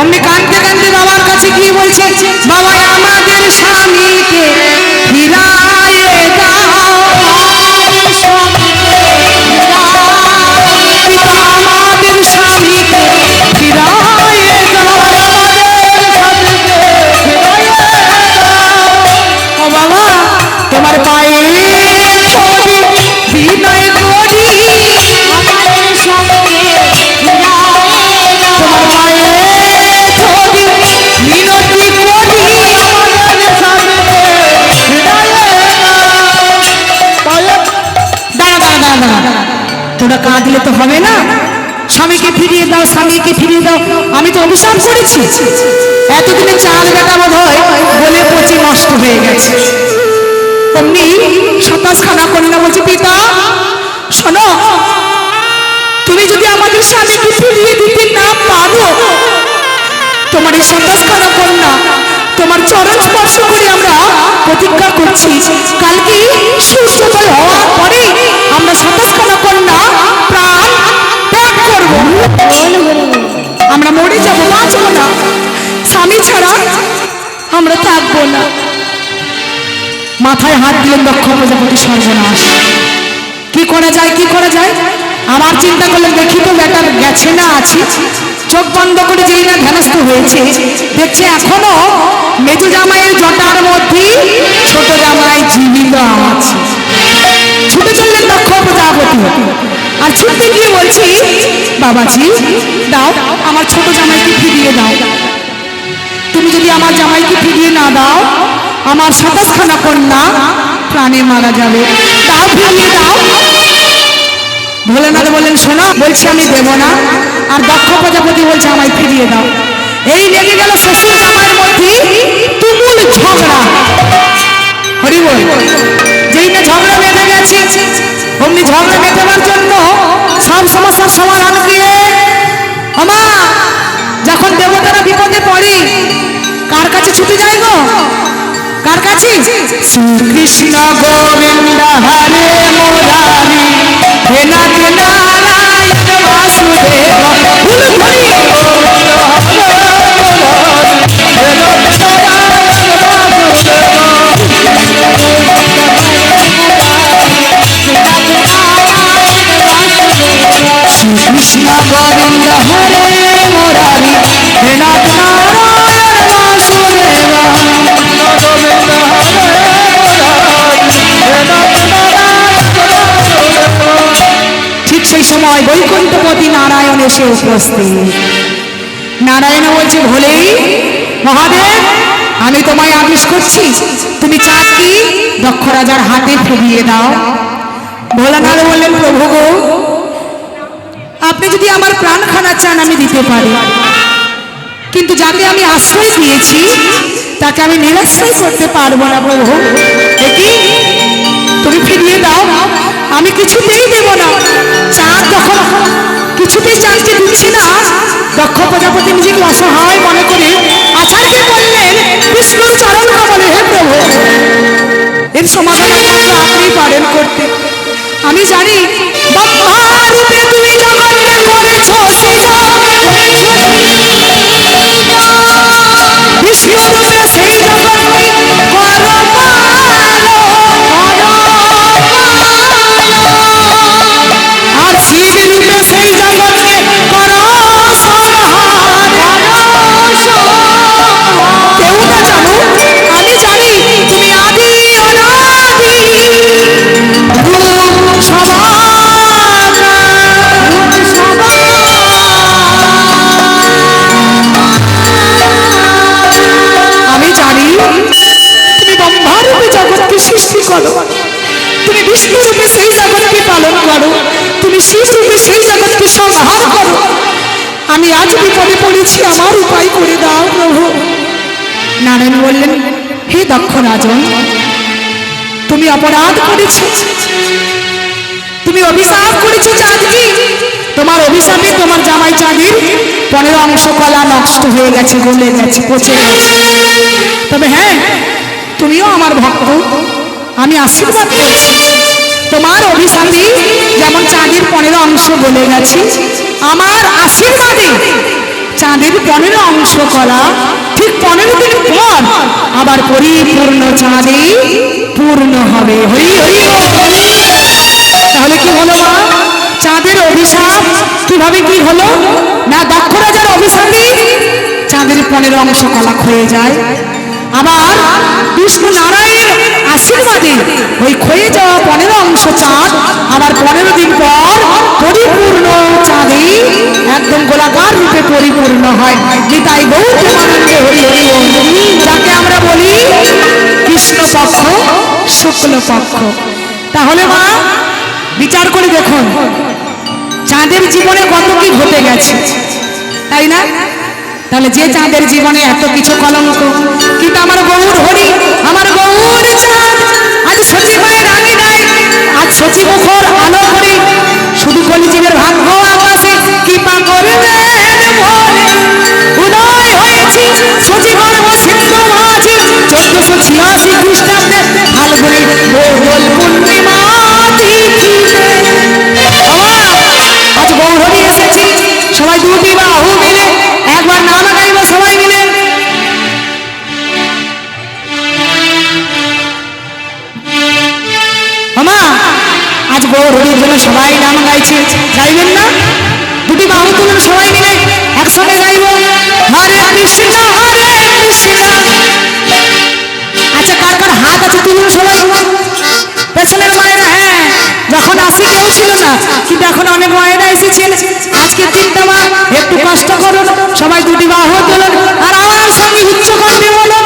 অমনি কাঁদতে কাঁদতে বাবার কাছে গিয়ে বলছে বাবা আমাদের স্বামীকে ফিরায়ে দাও পিতা আমাদের স্বামীকে ফিরায়ে দাও ও বাবা তোমার পায়ে পড়ি বিনয় করি তোমার পায়ে পড়ি মিনতি করি দাঁড়া তোরা কাঁদলে তো হবে না স্বামীকে ফিরিয়ে দাও স্বামীকে ফিরিয়ে দাও আমি তো অভিশাপ করেছি এতদিনে চাল বেটা বোধ হয় বলে পচে নষ্ট হয়ে গেছে অমনি 27 খানা কন্যা বলছে পিতা শোনো তুমি যদি আমাদের স্বামীকে ফিরিয়ে দিতে না পারো তোমার এই 27 খানা কন্যা তোমার চরণ স্পর্শ করে আমরা প্রতিজ্ঞা করছি কালকে সূর্যোদয় হওয়ার পরে আমরা 27 খানা কন্যা প্রাণ ত্যাগ করব আমরা মরে যাবো বাঁচবো না স্বামী ছাড়া আমরা থাকবো না মাথায় হাত দিলেন দক্ষ প্রজাপতি সর্বনাশ কি করা যায় কি করা যায় আবার চিন্তা করলেন দেখি তো বেটার গেছে না আছে চোখ বন্ধ করে যেই না ধ্যানস্থ হয়েছে দেখছে এখনো মেজো জামাইয়ের জটার মধ্যে ছোট জামাই জীবিত আছে ছুটে চললেন দক্ষ প্রজাপতি আর ছুটতে গিয়ে বলছি বাবাজি দাও আমার ছোট জামাইকে ফিরিয়ে দাও তুমি যদি আমার জামাইকে ফিরিয়ে না দাও আমার 27 খানা কন্যা প্রাণে মারা যাবে দাও ফিরিয়ে দাও ভোলেনাথ বললেন শোনো বলছি আমি দেব না আর দক্ষ প্রজাপতি বলছে আমায় ফিরিয়ে দাও এই লেগে গেল শ্বশুর জামাইয়ের মধ্যে তুমুল ঝগড়া হরি বল যেই না ঝগড়া বেঁধে গেছে অমনি ঝগড়া মেটাবার জন্য সব সমস্যার সমাধান দিয়ে আমা যখন দেবতারা বিপদে পড়ে কার কাছে ছুটে যায় গো কার কাছে শ্রীকৃষ্ণ গোবিন্দ হরে মুরারি হে নাথ নারায়ণ বাসুদেব ফুল ধরি জয় বৈকুণ্ঠপতি নারায়ণ এসে উপস্থিত। নারায়ণ বলছে, ভোলেই মহাদেব, আমি তোমায় আদেশ করছি, তুমি চাঁদটি দক্ষ রাজার হাতে ফিরিয়ে দাও। ভোলানাথ বললেন, প্রভু গো, আপনি যদি আমার প্রাণখানা চান আমি দিতে পারি, কিন্তু যাকে আমি আশ্রয় দিয়েছি তাকে আমি নিরাশ্রয় করতে পারবো না প্রভু। দেখি তুমি ফিরিয়ে দাও, আমি কিছুতেই দেব না। চাঁদ যখন কিছুতেই চাঁদকে দিচ্ছি না, দক্ষ প্রজাপতি নিজেকে অসহায় মনে করে আচার্যকে বললেন, বিষ্ণুর চরণ কমলে, হে প্রভু, এর সমাধান একমাত্র আপনি পারেন করতে। আমি জানি ব্রহ্মারূপে তুমি জগৎকে করেছো সৃজন, বিষ্ণুরূপে সেই জগৎকে করো পালন, আর শিবরূপে সেই জগৎকে করো সংহার। কেউ না জানুক, আমি জানি তুমি আদি অনাদি রূপ সবার। আমি জানি তুমি ব্রহ্মারূপে জগৎকে সৃষ্টি করো, তুমি বিষ্ণুরূপে সেই জগৎকে পালন করো, তুমি শিবরূপে সেই জগৎকে সংহার করো। আমি আজ বিপদে পড়েছি, আমার উপায় করে দাও প্রভু। নারায়ণ বললেন, হে দক্ষ রাজন, তুমি অপরাধ করেছো, তুমি অভিশাপ করেছো চাঁদকে। তোমার অভিশাপে তোমার জামাই চাঁদের 15 অংশ কলা নষ্ট হয়ে গেছে, গলে গেছে, পচে গেছে। তবে হ্যাঁ, তুমিও আমার ভক্ত, আমি আশীর্বাদ করছি, তোমার অভিশাপে যেমন চাঁদের 15 অংশ গলে গেছে, আমার আশীর্বাদে চাঁদের 15 অংশ কলা ঠিক 15 দিন পর আবার পরিপূর্ণ চাঁদে পূর্ণ হবে। হরি হরি বল। তাহলে কি হলো মা? চাঁদের অভিশাপ কিভাবে কি হলো না, দক্ষ রাজার অভিশাপে চাঁদের 15 অংশ কলা ক্ষয়ে যায়, আবার বিষ্ণু নারায়ণ আশীর্বাদে ওই ক্ষয়ে যাওয়া 15 অংশ চাঁদ আবার 15 দিন পর পরিপূর্ণ চাঁদে একদম গোলাকার রূপে পরিপূর্ণ হয়। গীতায় গৌর প্রেমানন্দে হরি হরি বল, যাকে আমরা বলি কৃষ্ণ পক্ষ শুক্ল পক্ষ। তাহলে মা বিচার করে দেখুন, চাঁদের জীবনে কত কি ঘটে গেছে, তাই না? তাহলে যে চাঁদের জীবনে এত কিছু কলঙ্ক, কিন্তু আমার গৌর হরি, আমার গৌর চাঁদ আজ সচিব হয়ে রাঙি নাই, আজ সচিব মুখর আলো করে শুধু কলিযুগের ভাগ্য আকাশে কৃপা করবেন বলে উদয় হয়েছি সচিবর সিন্ধু মাঝে 1486 খ্রিস্টাব্দে ফাল্গুনে দোল পূর্ণিমা তিথিতে। আজ গৌর হরি এসেছি, সবাই দুটি বাহু মিলে একবার নাম গাইব সবাই মিলে। মামা আজ গৌর হরির জন্য সবাই নাম গাইছে, গাইবেন না? দুটি বাহু তুলুন সবাই মিলে একসঙ্গে গাইব, হরে কৃষ্ণ হরে কৃষ্ণ। আচ্ছা, কার কার হাত আছে তুলুন সবাই, পেছনের মায়েরা। হ্যাঁ, যখন আসি কেউ ছিল না, কিন্তু এখন অনেক মায়েরা এসেছেন। আজকে 3টা মা একটু কষ্ট করুন, সবাই দুটি বাহু তুলুন আর আমার সঙ্গে উচ্চ কণ্ঠে বলুন,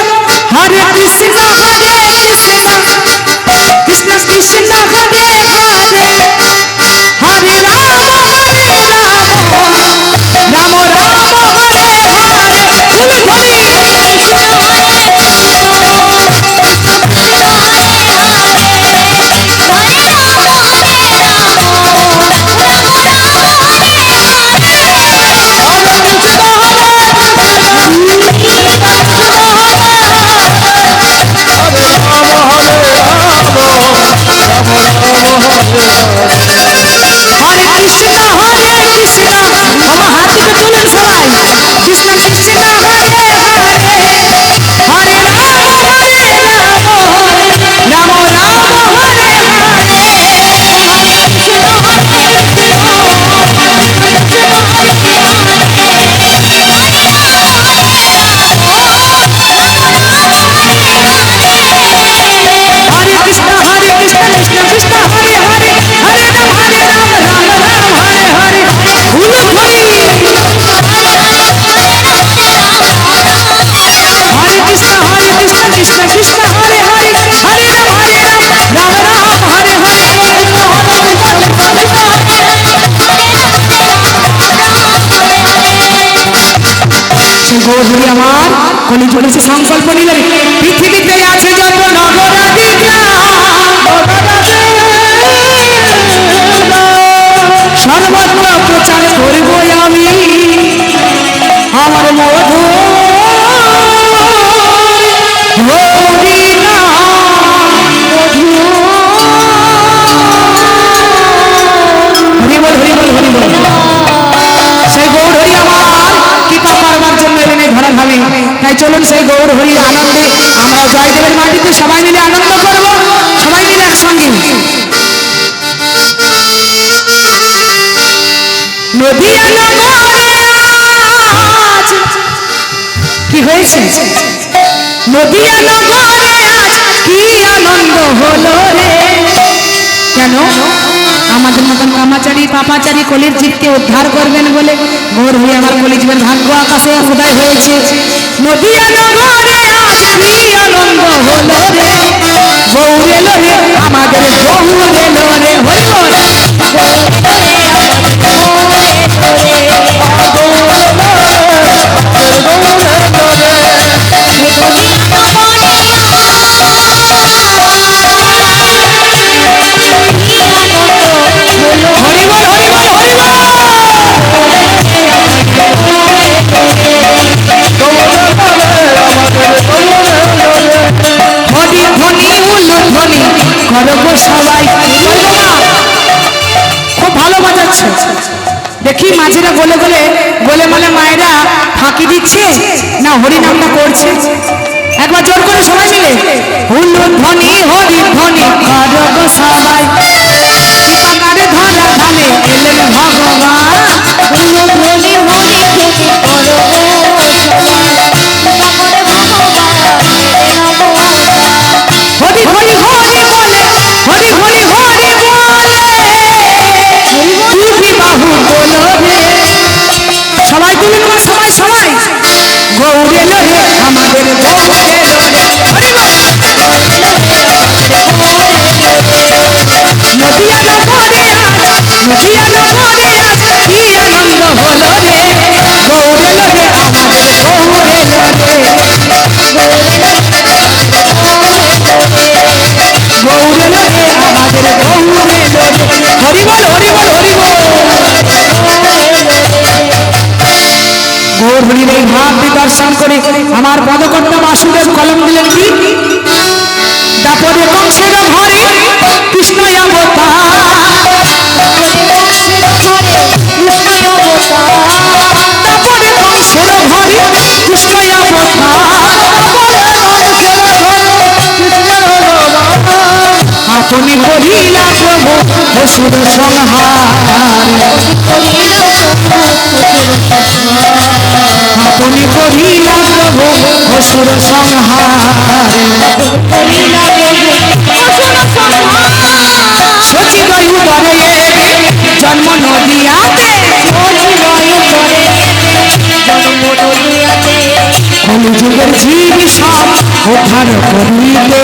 হরে কৃষ্ণ হরে কৃষ্ণ কৃষ্ণ কৃষ্ণ হরে হরে, হরে রাম হরে রাম রাম রাম হরে হরে। তুমি বলি কৃষ্ণ হরে কৃষ্ণ কৃষ্ণ কৃষ্ণ হরে হরে, হরে রাম রাম রাম রাম হরে হরে। গৌরী আমার কলি চলেছে সংকল্প নিলেন পৃথিবীতে আছে যত নগরাদি সর্বত্র প্রচার করব আমি আমার মধু হরি নাম হরি বল হরি বল হরি বল সেই গৌর হরি আমার কৃপা করবার জন্য এলেন এই ধরা ভাবে তাই চলুন সেই গৌর হরির আনন্দে আমরা জয়দেবের মাটিতে সবাই মিলে আনন্দ করব সবাই মিলে একসঙ্গে নদিয়া নগরে আজ কি হয়েছে নদিয়া নগরে আজ কি আনন্দ হলো রে কেন আমাদের মতন কামাচারী পাপাচারী কলির জীবকে উদ্ধার করবেন বলে গৌর হয়ে আমার কলি জীবের ভাগ্য আকাশে উদয় হয়েছে নদিয়া নগরে আজ কি আনন্দ হলো রে গৌর এলো রে আমাদের গৌর এলো রে হরি বল হরি বল হরি বল হরি বল ধ্বনি উল্লধ্বনি করবো সবাই খুব ভালো বাজাচ্ছে দেখি মাঝিরা গলে গলে গলে মানে মায়েরা ফাঁকি দিচ্ছে না হরিনামটা করছে একবার জোর করে সবাই মিলে উল্লধ্বনি হরি ধ্বনি করবো সবাই কানে ধরা ধানে এলেন ভগবান উল্লধ্বনি হরি ধ্বনি করবো হরি হরি হরি বলে হরি হরি হরি বলে তুই বাহু বলো রে সবাই তুলে নেব সবাই সবাই গৌর এলো রে আমাদের গৌর এলো রে হরি বল নদিয়া নগরে আজ নদিয়া নগরে আজ কি আনন্দ হলো রে গৌর এলো রে আমাদের গৌর এলো রে গৌর এলো রে আমাদের গৌর এলো রে হরি বল হরি বল হরি বল গৌর হরির এই ভাব দর্শন করে আমার পদকর্তা বাসুদেব কলম দিলেন কি দাপরে কংসের ঘরে কৃষ্ণ অবতার দাপরে কংসের ঘরে কৃষ্ণ আপনি করিলা প্রভু অসুর সংহার আপনি করিলা প্রভু অসুর সংহার সচিবয় উদরে জন্ম নদিয়াতে কলিযুগের জীব সব উদ্ধার করিতে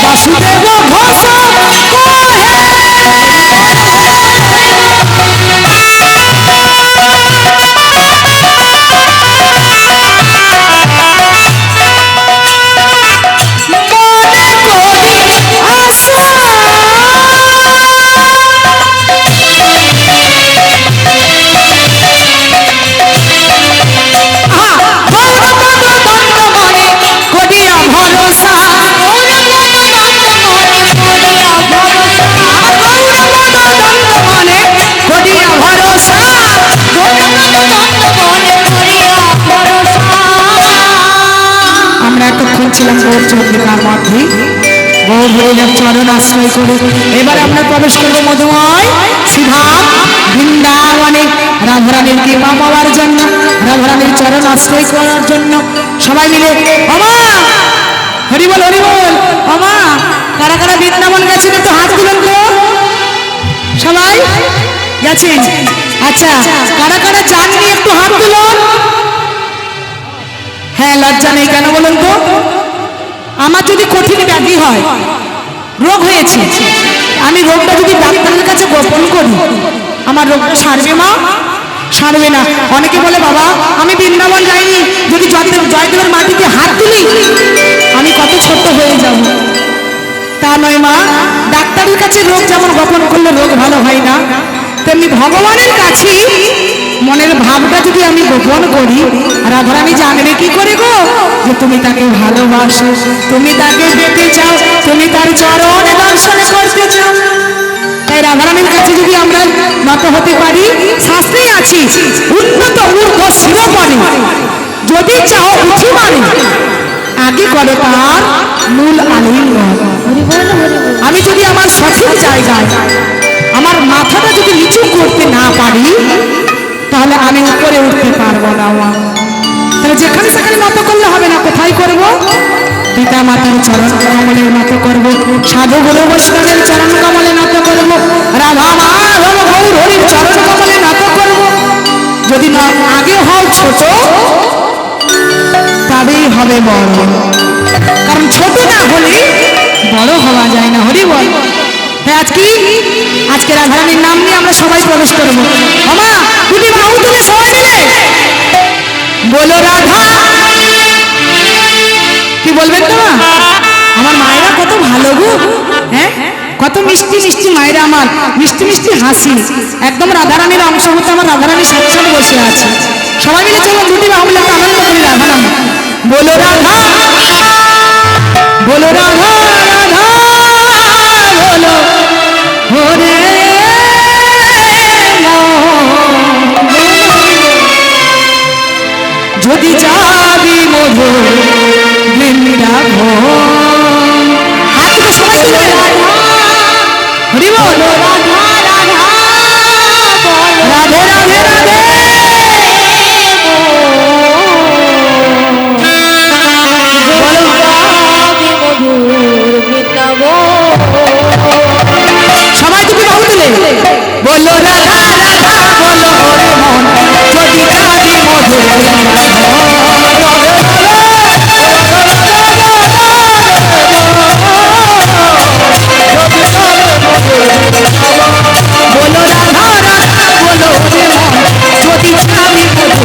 বাসুদেব ঘোষ ছিলাম গৌর চন্দ্রিকার মধ্যে গৌর হরির চরণ আশ্রয় করে এবার আমরা প্রবেশ করবো মধুময় শ্রীধাম বৃন্দাবনে রাধারানীর কৃপা পাওয়ার জন্য রাধারানীর চরণ আশ্রয় করার জন্য সবাই মিলে আমা হরি বল আমা কারা কারা বৃন্দাবন গেছেন একটু হাত তুলেন তো সবাই গেছেন আচ্ছা কারা কারা যাননি একটু হাত তুলুন হ্যাঁ লজ্জা নেই কেন বলুন তো আমার যদি কঠিন ব্যাধি হয় রোগ হয়েছে আমি রোগটা যদি ডাক্তারের কাছে গোপন করি আমার রোগটা সারবে মা? সারবে না। অনেকে বলে বাবা আমি বৃন্দাবন যাইনি, যদি জয়দেবের মাটিতে হাত তুলি আমি কত ছোট হয়ে যাব। তা নয় মা, ডাক্তারের কাছে রোগ যেমন গোপন করলে রোগ ভালো হয় না, তেমনি ভগবানের কাছে মনের ভাবটা যদি আমি গোপন করি, রাধারানী জানবে কি করে গো যে তুমি তাকে ভালোবাসো, তুমি তাকে পেতে চাও, তুমি তার চরণ দর্শন করতে চাও। তাই রাধারানীর কাছে যদি আমরা নত হতে পারি, শাস্ত্রেই আছি উন্নত ঊর্ধ্ব শিরোপরি যদি চাও উঠি পারে আগে করে তার মূল আলিঙ্গন। আমি যদি আমার সঠিক জায়গায় আমার মাথাটা যদি নিচু করতে না পারি, তাহলে আমি উপরে উঠতে পারবো না। তাহলে যেখানে সেখানে নত করলে হবে না, কোথায় করব? পিতা মাতার চরণ কমলের নত করব, সাধু গুরু বৈষ্ণবের চরণ কমলে নত করব, রাধা মাধব গৌর হরির চরণ কমলে নত করব। যদি না আগে হও ছোট, তবেই হবে বড়, কারণ ছোট না হলে বড় হওয়া যায় না। হরি বল। তাই আজকে রাধারানীর নাম নিয়ে আমরা সবাই প্রবেশ করবো। আমা দুটি বাহু তুলে সবাই মিলে বলো রাধা। কি বলবেন তো? আমার মায়েরা কত ভালো গো, হ্যাঁ কত মিষ্টি মিষ্টি মায়েরা, আমার মিষ্টি মিষ্টি হাসি, একদম রাধারানীর অংশ হতে আমার রাধারানী সাক্ষাৎ বসে আছে। সবাই মিলে চলো দুটি বাহু মিলে আনন্দ করি রাধা নাম। বলো রাধা, বলো রাধা, রাধা বলো হরে যদি যাবি মধু বৃন্দাবন। হাত তুলে সবাই তুলে হরি বল। রাধে রাধে রাধে সবাই তুমি বাহু তুলে বলো রাধা, রাধা বলো হরে মন যদি যাবি মধু বলো রাধা, রাধা বলো হরে মন যদি যাবি মধু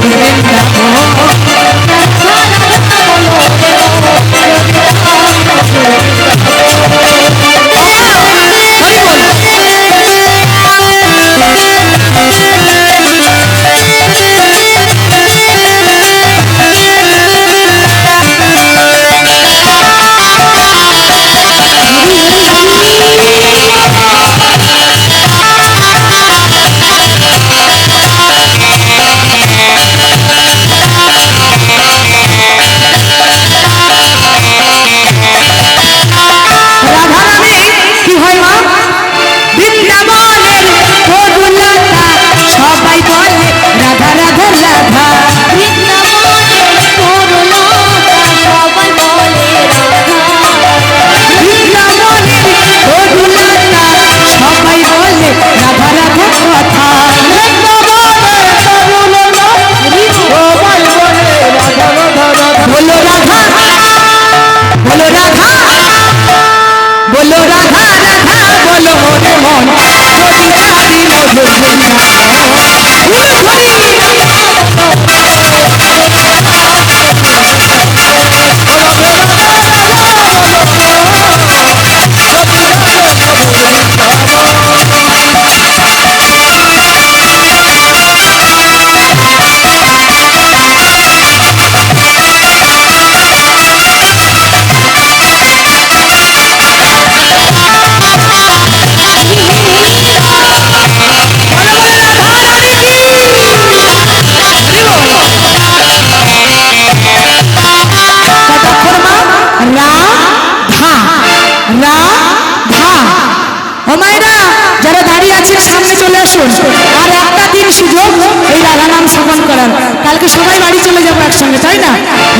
আর একটা দিন সুযোগ এই রাধা নাম শ্রবণ করার, কালকে সবাই বাড়ি চলে যাবো একসঙ্গে, তাই না?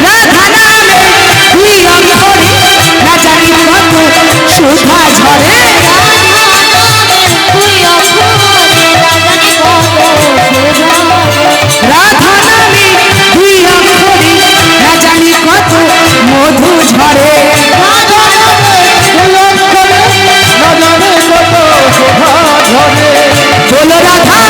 রাধা নামে তুই অন্তরে না জানি কত সুধা ঝরে, রাধা নামে তুই অন্তরে না জানি কত মধু ঝরে, বলো রাধা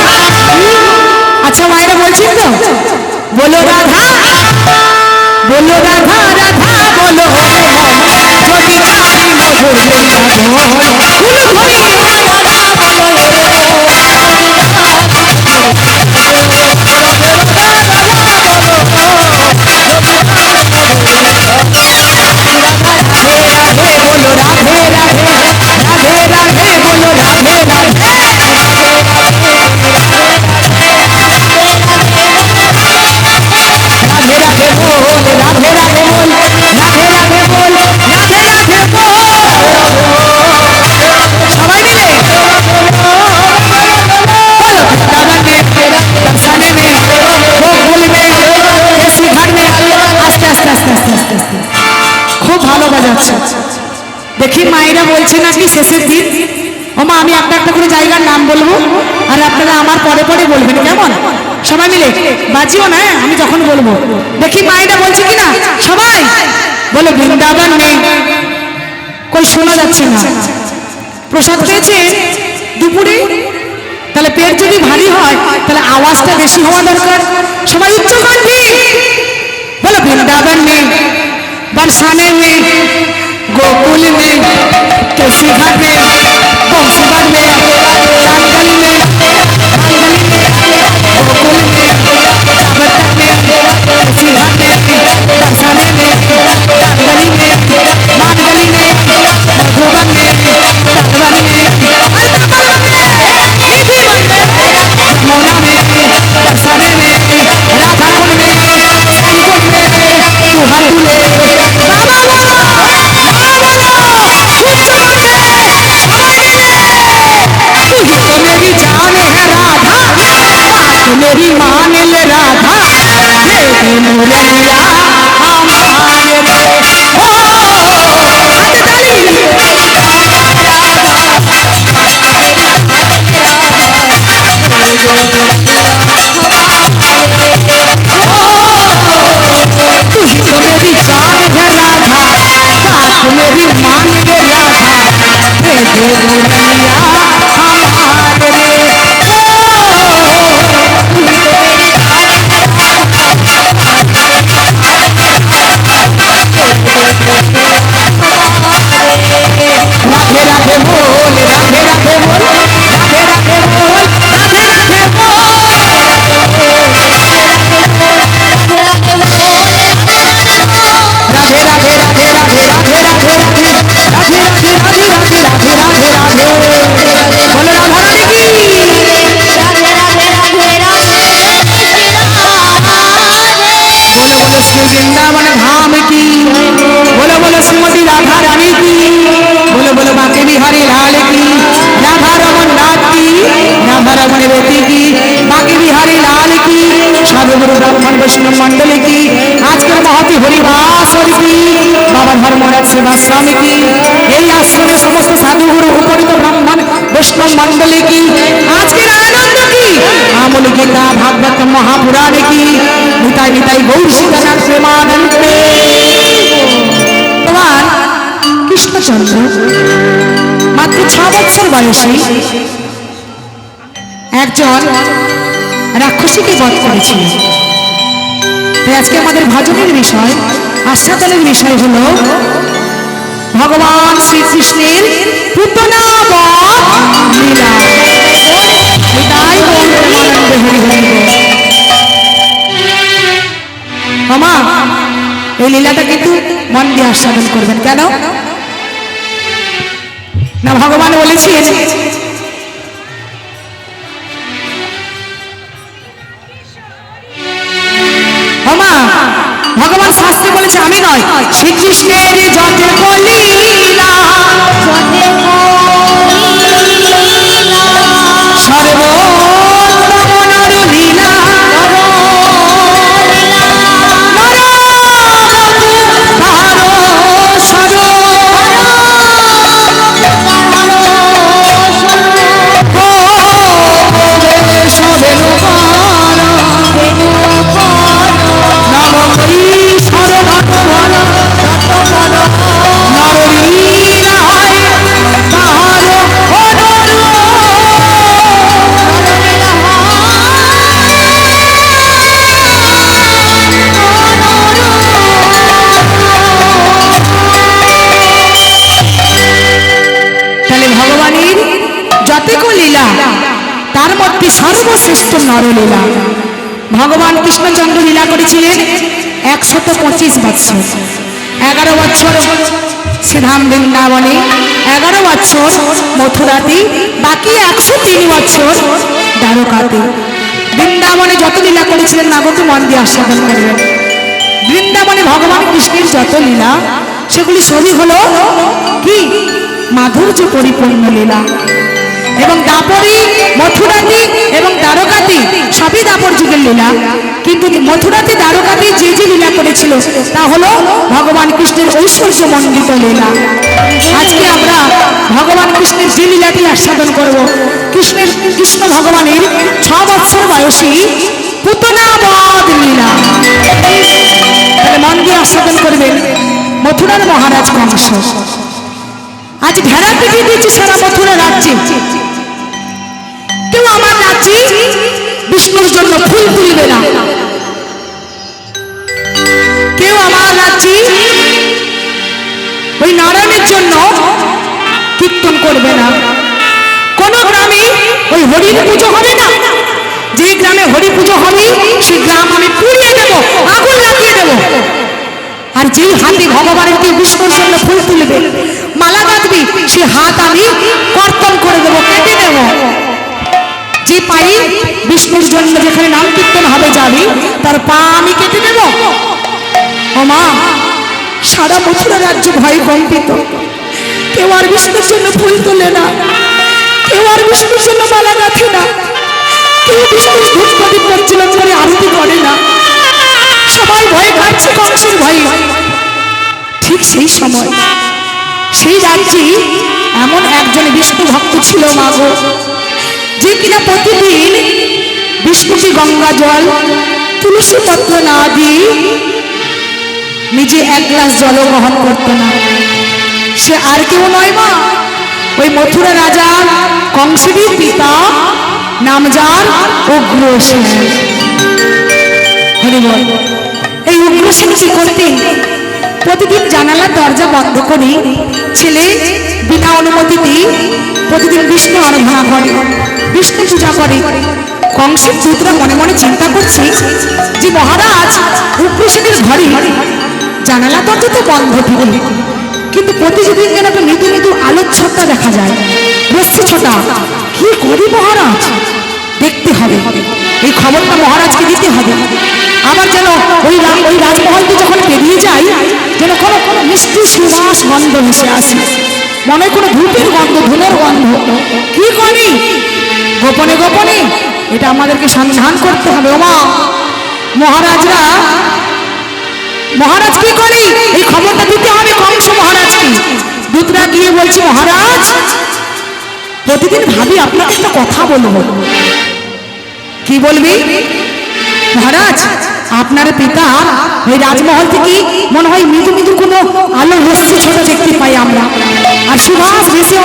দেখি মায়েরা বলছে নাকি শেষের দিন। ও মা, আমি একটা একটা করে জায়গার নাম বলবো, আর আপনারা আমার পরে পরে বলবেন, কেমন? সবাই মিলে বাজিও না, আমি যখন বলবো। দেখি মায়েরা বলছে কিনা সবাই বলে। বৃন্দাবন নেই, কই শোনা যাচ্ছে না। প্রসাদ পেয়েছে দুপুরে, তাহলে পেট যদি ভারী হয় তাহলে আওয়াজটা বেশি হওয়া দরকার। সবাই উচ্চ কণ্ঠে বলো। বৃন্দাবন নেই, बरसाने में, गोकुल में, केसीघाट में, बंसीघाट में, लालगली में, लालगली में, गोकुल में, साबरतक में, केसीघाट में, बरसाने में, लालगली में, मालगली में, मधुबन में, तटवन में, मोना में, बरसाने में, राधाकुंड में, सैनकुंड में, तुहारुले, मेरी जान है राधा, मेरी मान ले राधा, देवी मुरैया हमारे रे। ओ तू ही तो मेरी जान है राधा, साथ मेरी मान ले राधा, देवी मुरैया हमारे रे। राधे राधे बोल, राधे राधे बोल, राधे राधे बोल, राधे राधे बोल, राधे राधे राधे राधे राधे राधे राधे राधे राधे राधे राधे राधे राधे राधे। बोलो राधा रानी की, बोलो बोलो श्री वृंदावन धाम की, बोलो बोलो श्रीमती राधा रानी की, बोलो बोलो बांके बिहारी लाल की, राधा रमन नाथ की, राधा रमन बेटी की, बांके बिहारी लाल की, साधु गुरु ब्राह्मण वैष्णव मंडल की, आज के महती हरिवासर की, बाबा धर्मराज सेवाश्रम की, यही आश्रमे समस्त साधु गुरु उपरित ब्राह्मण वैष्णव मंडल की, आज के आनंद की, आमूल गीता भागवत महापुराण की, निताई निताई गौर सीतानाथ प्रेमानंद भगवान কৃষ্ণচন্দ্র মাত্র 6 বছর বয়সে একজন রাক্ষসীকে বধ করেছিলেন। তাই আজকে আমাদের ভজনের বিষয়, আস্বাদনের বিষয় হলো ভগবান শ্রীকৃষ্ণের পুতনা বধ লীলা। নিতাই গৌর প্রেমানন্দ হরি হরি বল। মামা, এই লীলাটা কিন্তু মন দিয়ে আস্বাদন করবেন। কেন না, ভগবান বলেছেন মামা, ভগবান শাস্ত্রে বলেছে, আমি নয়, শ্রীকৃষ্ণের যত লীলা সর্বোত্তম নর লীলা, তার মধ্যে সর্বশ্রেষ্ঠ নরলীলা ভগবান কৃষ্ণচন্দ্র লীলা করেছিলেন 125 বৎসর। 11 বছর শ্রীধাম বৃন্দাবনে, 11 বছর মথুরাতে, বাকি 103 বছর দ্বারকাতে। বৃন্দাবনে যত লীলা করেছিলেন না গো, মন দিয়ে আস্বাদন করবেন। বৃন্দাবনে ভগবান কৃষ্ণের যত লীলা, সেগুলি সবই হলো কি মাধুর্য পরিপূর্ণ লীলা। এবং দাপরে, মথুরাতে এবং দ্বারকাতে সবই দাপর যুগের লীলা। কিন্তু মথুরাতে দ্বারকাতে যে যে লীলা করেছিল তা হলো ভগবান কৃষ্ণের ঐশ্বর্য মণ্ডিত লীলা। আজকে আস্বাদন করব কৃষ্ণ ভগবানের 6 বৎসর বয়সী পুতনা বধ লীলা। তাহলে মন দিয়ে আস্বাদন করবেন মথুরার মহারাজ কংস। আজ ভেড়া পিটিয়ে দিয়েছে সারা মথুরা রাজ্যে। কেউ আমার রাজ্যে বিষ্ণুর জন্য ফুল তুলবে না, কেউ আমার রাজ্যে ওই নারায়ণের জন্য কীর্তন করবে না, কোন গ্রামে ওই হরির পুজো হবে না। যে গ্রামে হরি পুজো হবে সেই গ্রাম আমি পুড়িয়ে দেব, আগুন লাগিয়ে দেব। আর যেই হাতে ভগবানের কেউ বিষ্ণুর জন্য ফুল তুলবে, মালা গাঁথবি, সে হাত আমি কর্তন করে দেব, কেটে দেব। যে পায়ে বিষ্ণুর জন্য যেখানে নাম কীর্তন হবে যাবি, তার পা আমি কেটে দেব। ও মা, সারা মথুরা রাজ্য ভয় কম্পিত। কেউ আর বিষ্ণুর জন্য ফুল তোলে না, কেউ আর বিষ্ণুর জন্য মালা গাঁথে না, কেউ বিষ্ণুর ধূপ প্রদীপ প্রজ্বলন করে আরতি করে না। সবাই ভয় কাটছে কংসের ভয়ে। ঠিক সেই সময় সেই রাজ্যে এমন একজন বিষ্ণু ভক্ত ছিল মাগো, যে কিনা প্রতিদিন বিষ্ণুকে গঙ্গা জল তুলসী পত্র না দিয়ে নিজে 1 গ্লাস জল গ্রহণ করতো না। সে আর কেউ নয় মা, ওই মথুরা রাজা কংসেরই পিতা, নাম যার উগ্রসেন। এই উগ্রসেন কি করতেন? প্রতিদিন জানালার দরজা বন্ধ করে ছেলে বিনা অনুমতিতে প্রতিদিন বিষ্ণু আরাধনা করে, বিষ্ণু পূজা করে। কংসের দূতরা মনে মনে চিন্তা করছে যে মহারাজ উগ্রসেনের ঘরে জানালা দরজা তো বন্ধ থাকে, কিন্তু প্রতিদিন যেন একটা মৃদু মৃদু আলোর ছোট্টা দেখা যায়, রশ্মি ছোটা। কি করি মহারাজ? দেখতে হবে, এই খবরটা মহারাজকে দিতে হবে। আবার যেন ওই রাজমহলকে যখন পেরিয়ে যায়, যেন কোনো মিষ্টি সুবাস গন্ধ ভেসে আসে, মনে কোনো ধূপের গন্ধ, ধুলোর গন্ধ। কি করি? গোপনে গোপনে এটা আমাদেরকে সন্ধান করতে হবে। ওমা, মহারাজ কি করি? এই খবরটা দিতে হবে কংস মহারাজকে। দূতরা গিয়ে বলছে, মহারাজ প্রতিদিন ভাবি আপনাকে একটা কথা বলবো। কি বলবি? মহারাজ, আপনার পিতা ওই রাজমহল থেকে মনে হয় মৃদু মৃদু কোনো আলো রশ্মি ছোট দেখতে পাই আমরা, আর সুবাস ভেসে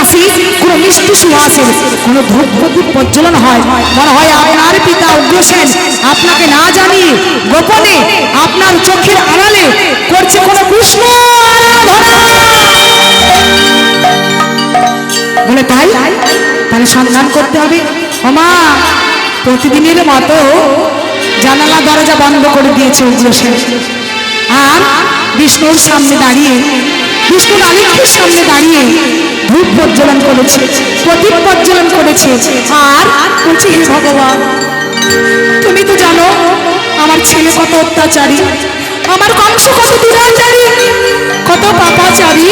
আসি, কোনো মিষ্টি সুবাসের কোনো ধূপ প্রদীপ প্রজ্বলন হয়। মনে হয় আপনার পিতা উগ্রসেন আপনাকে না জানিয়ে গোপনে আপনার চোখের আড়ালে করছে কোনো কৃষ্ণ বলে। তাই তাহলে সন্ধান করতে হবে। ওমা, প্রতিদিনের মতো জানালা দরজা বন্ধ করে দিয়েছে উগ্রসেন, আর বিষ্ণুর সামনে দাঁড়িয়ে, বিষ্ণুর আলিঙ্গের সামনে দাঁড়িয়ে ধূপ প্রজ্বলন করেছে, প্রদীপ প্রজ্বলন করেছে, আর বলছে, হে ভগবান, তুমি তো জানো আমার ছেলে কত অত্যাচারী, আমার কংস কত দুরাচারী, কত পাপাচারী,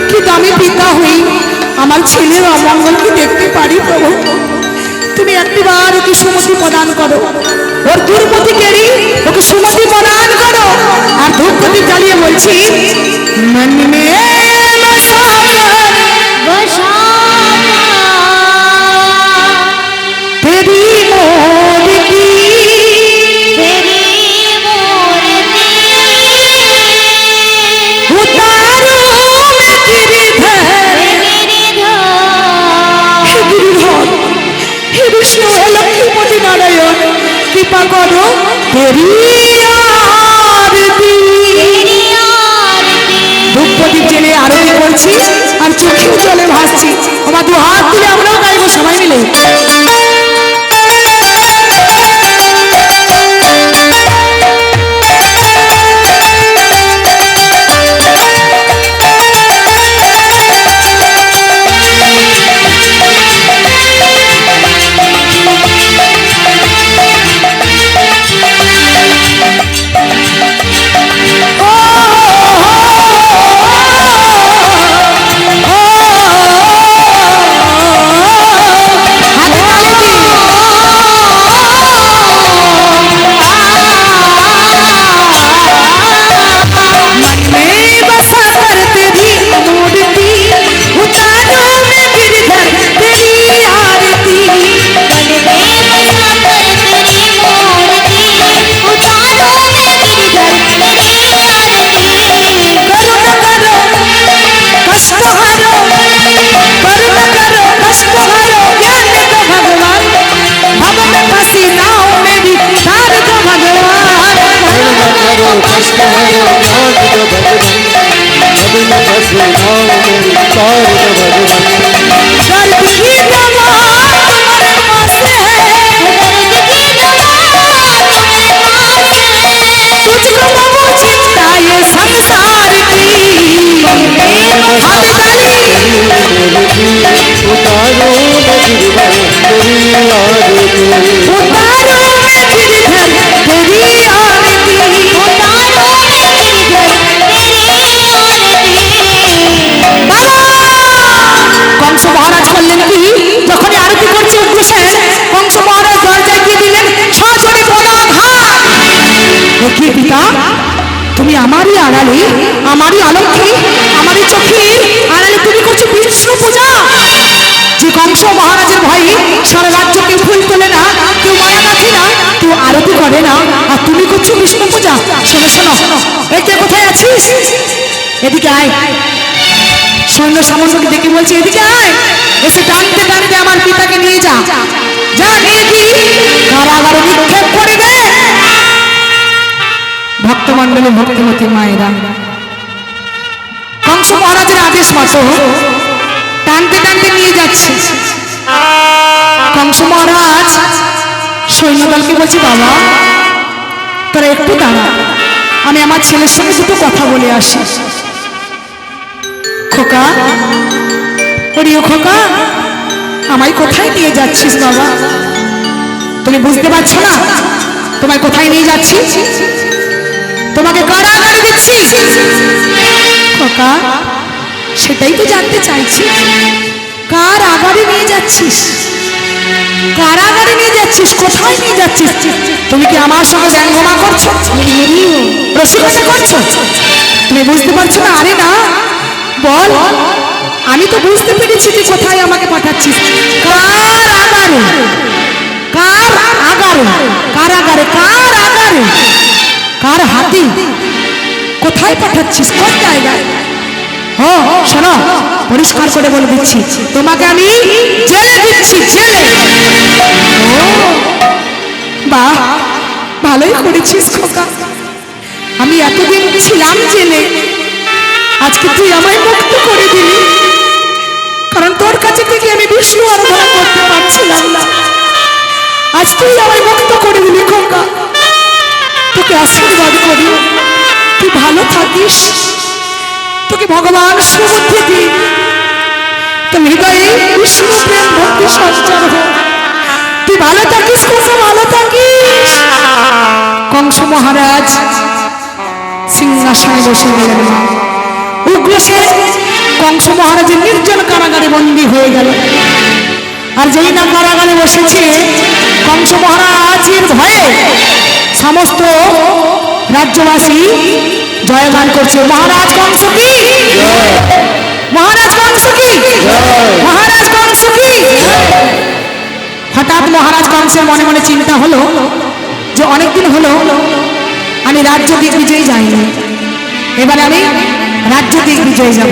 কিন্তু আমি পিতা হই আমার ছেলের অমঙ্গল কি দেখতে পারি? প্রভু, তুমি একটিবার ওকে সুমতি প্রদান করো, ওর দুর্মতি কেড়ে ওকে সুমতি প্রদান করো। আর ধূপ প্রদীপ জ্বালিয়ে বলছি, মন মে তেরি মূর্তি, উতারো মে গিরিধর, হে বিষ্ণু, হে লক্ষ্মীপতি নারায়ণ, কৃপা করো তেরি আরতি। ধূপ প্রদীপ জেলে আরতি করছি, আর চোখের জলে ভাসছি। আমার 2 হাত তুলে আমরাও গাইবো সবাই মিলে। बसे नाम मेरी तार भगवान दर्द की दवा तुम्हारे पास है, तुझको वो चिंता ये संसार की, हाथ ताली उतारो नजर तेरी आरती उतारो मैं गिरधर तेरी आरती, उतारो मैं गिरधर तेरी आरती। কংস মহারাজ বললেন কি, যখনই আরতি করছে উগ্রসেন, কংস মহারাজ দরজায় গিয়ে দিলেন সজোরে পদাঘাত। দেখি পিতা, তুমি আমারই আড়ালে, আমারই আলক্ষী, আমারই চোখের আড়ালে তুমি করছো বিষ্ণু পূজা। যে কংস মহারাজের ভয়ে সারা রাজ্য কেউ ফুল তোলে না, কেউ মায়া রাখে না, কেউ আরতি করে না, আর তুমি করছো বিষ্ণু পূজা। শোনো শোনো, এই কে কোথায় আছিস? এদিকে আয়। সৈন্য সামন্তকে ডেকে বলছে এদিকে আয়, এসে টানতে টানতে আমার পিতাকে নিয়ে যা, যা নিয়ে কি কারাগারে নিক্ষেপ করে দে। ভক্তমণ্ডলী ভক্তিমতী মায়েরা, কংস মহারাজের আদেশ মতো টানতে টানতে নিয়ে যাচ্ছে। কংস মহারাজ সৈন্যদলকে বলছে বাবা তোরা একটু দাঁড়া, আমি আমার ছেলের সঙ্গে দুটো কথা বলে আসি। খোকা, ওরিও খোকা, আমায় কোথায় নিয়ে যাচ্ছিস বাবা? তুমি বুঝতে পারছো না তোমায় কোথায় নিয়ে যাচ্ছি? তোমাকে কারাগারে দিচ্ছি। খোকা, সেটাই তো জানতে চাইছি, কার আগারে নিয়ে যাচ্ছিস? কারাগারে নিয়ে যাচ্ছিস? কোথায় নিয়ে যাচ্ছিস? তুমি কি আমার সঙ্গে ব্যঙ্গমা করছো, রসিকতা করছো? তুমি বুঝতে পারছো না? আরে না, বল। আমি তো বুঝতে পেরেছি যে কোথায় আমাকে পাঠাচ্ছিস। কার আগারে? কার আগারে? কারাগারে? কার আগারে? কার হাতি? কোথায় পাঠাচ্ছিস? কোন জায়গায়? ও শোনো, পরিষ্কার করে বলে দিচ্ছি, তোমাকে আমি জেলে দিচ্ছি, জেলে। ও বাহ, ভালোই করেছিস খোকা। আমি এতদিন ছিলাম জেলে, আজকে তুই আমায় মুক্ত করে দিলি, কারণ তোর কাছে থেকে আমি বিষ্ণু আরাধনা করতে পারছিলাম না। আজ তুই আমায় মুক্ত করে দিলি খোকা, তোকে আশীর্বাদ করি, তুই ভালো থাকিস, তোকে ভগবান সুবুদ্ধি দিই, তোর হৃদয়ে বিষ্ণু প্রেম ভক্তি সঞ্চার হোক, তুই ভালো থাকিস খোকা, ভালো থাকিস। কংস মহারাজ সিংহাসনে বসে গেলেন। উগ্রসেন কংস মহারাজের নির্জন কারাগারে বন্দী হয়ে গেল। আর যেই না কারাগারে বসেছে, কংস মহারাজের ভয়ে সমস্ত রাজ্যবাসী জয়গান করছে, মহারাজ কংস কি, মহারাজ কংস কি, মহারাজ কংস কি। হঠাৎ মহারাজ কংসের মনে মনে চিন্তা হলো যে অনেকদিন হলো আমি রাজ্য দিগ্বিজয়ী যাইনি, এবারে আমি রাজ্য দিগ্বিজয়ী যাব।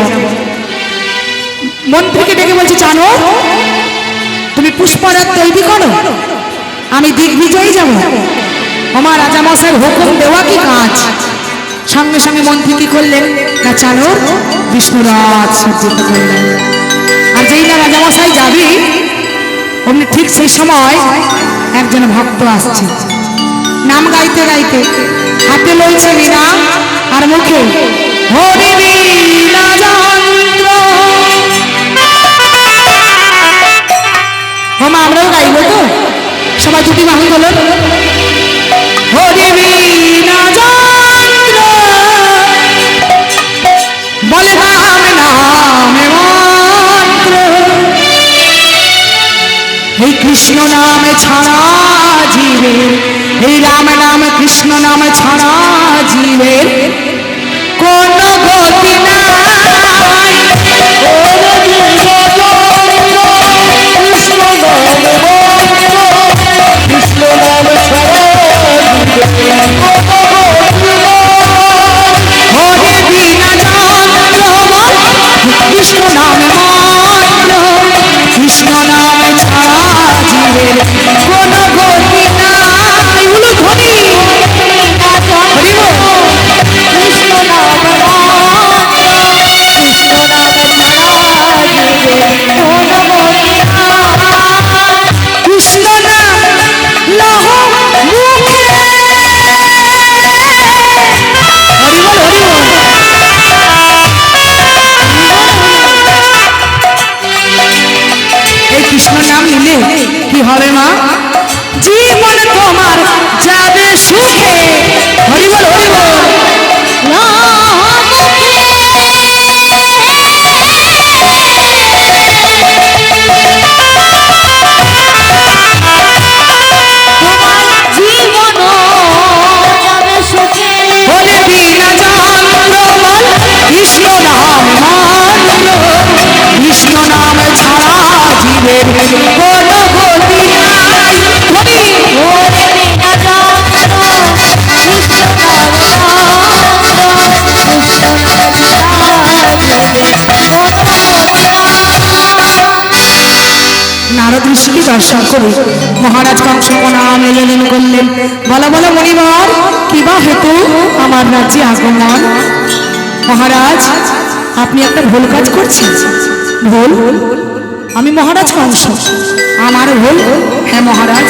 মন্ত্রীকে ডেকে বলছে জানো, তুমি পুষ্পরাজ তৈরি করো, আমি দিগ্বিজয়ী যাব। আমার রাজামশাইয়ের হুকুম দেওয়া কি কাজ। সঙ্গে সঙ্গে মন্ত্রী কি করলেন না, চানোর বিষ্ণুরাজ সজ্জিত করলেন। আর যেই না রাজামশাই যাবি, অমনি ঠিক সেই সময় একজন ভক্ত আসছে, নাম গাইতে গাইতে, হাতে লইছে বীণা আর মুখে হরি বীণা যন্ত্র। মা আমরাও গাইব তো, সবাই দুটি বাহু বলো, হরি বীণা যন্ত্র বলে রাম নামে মন্ত্র, এই কৃষ্ণ নামে ছাড়া জীবের, এই রাম নাম কৃষ্ণ নাম ছাড়া জীবের কোন গতি নাই। কৃষ্ণ নাম ছাড়া হরে বিনা যন্ত্র কৃষ্ণ নামে মন্ত্র, কৃষ্ণ নামে ছাড়া জীবের কোন গতি নাই। উলুধ্বনি কৃষ্ণ নাম মন্ত্র, কৃষ্ণ দৃষ্টি দর্শন করে মহারাজ কংস নাম এলেন করলেন, বলো বলো মণিবর, কিবা হেতু আমার রাজ্যে আগমন? মহারাজ, আপনি একটা ভুল কাজ করছেন। ভুল? আমি মহারাজ কংস, আমার ভুল? হ্যাঁ মহারাজ।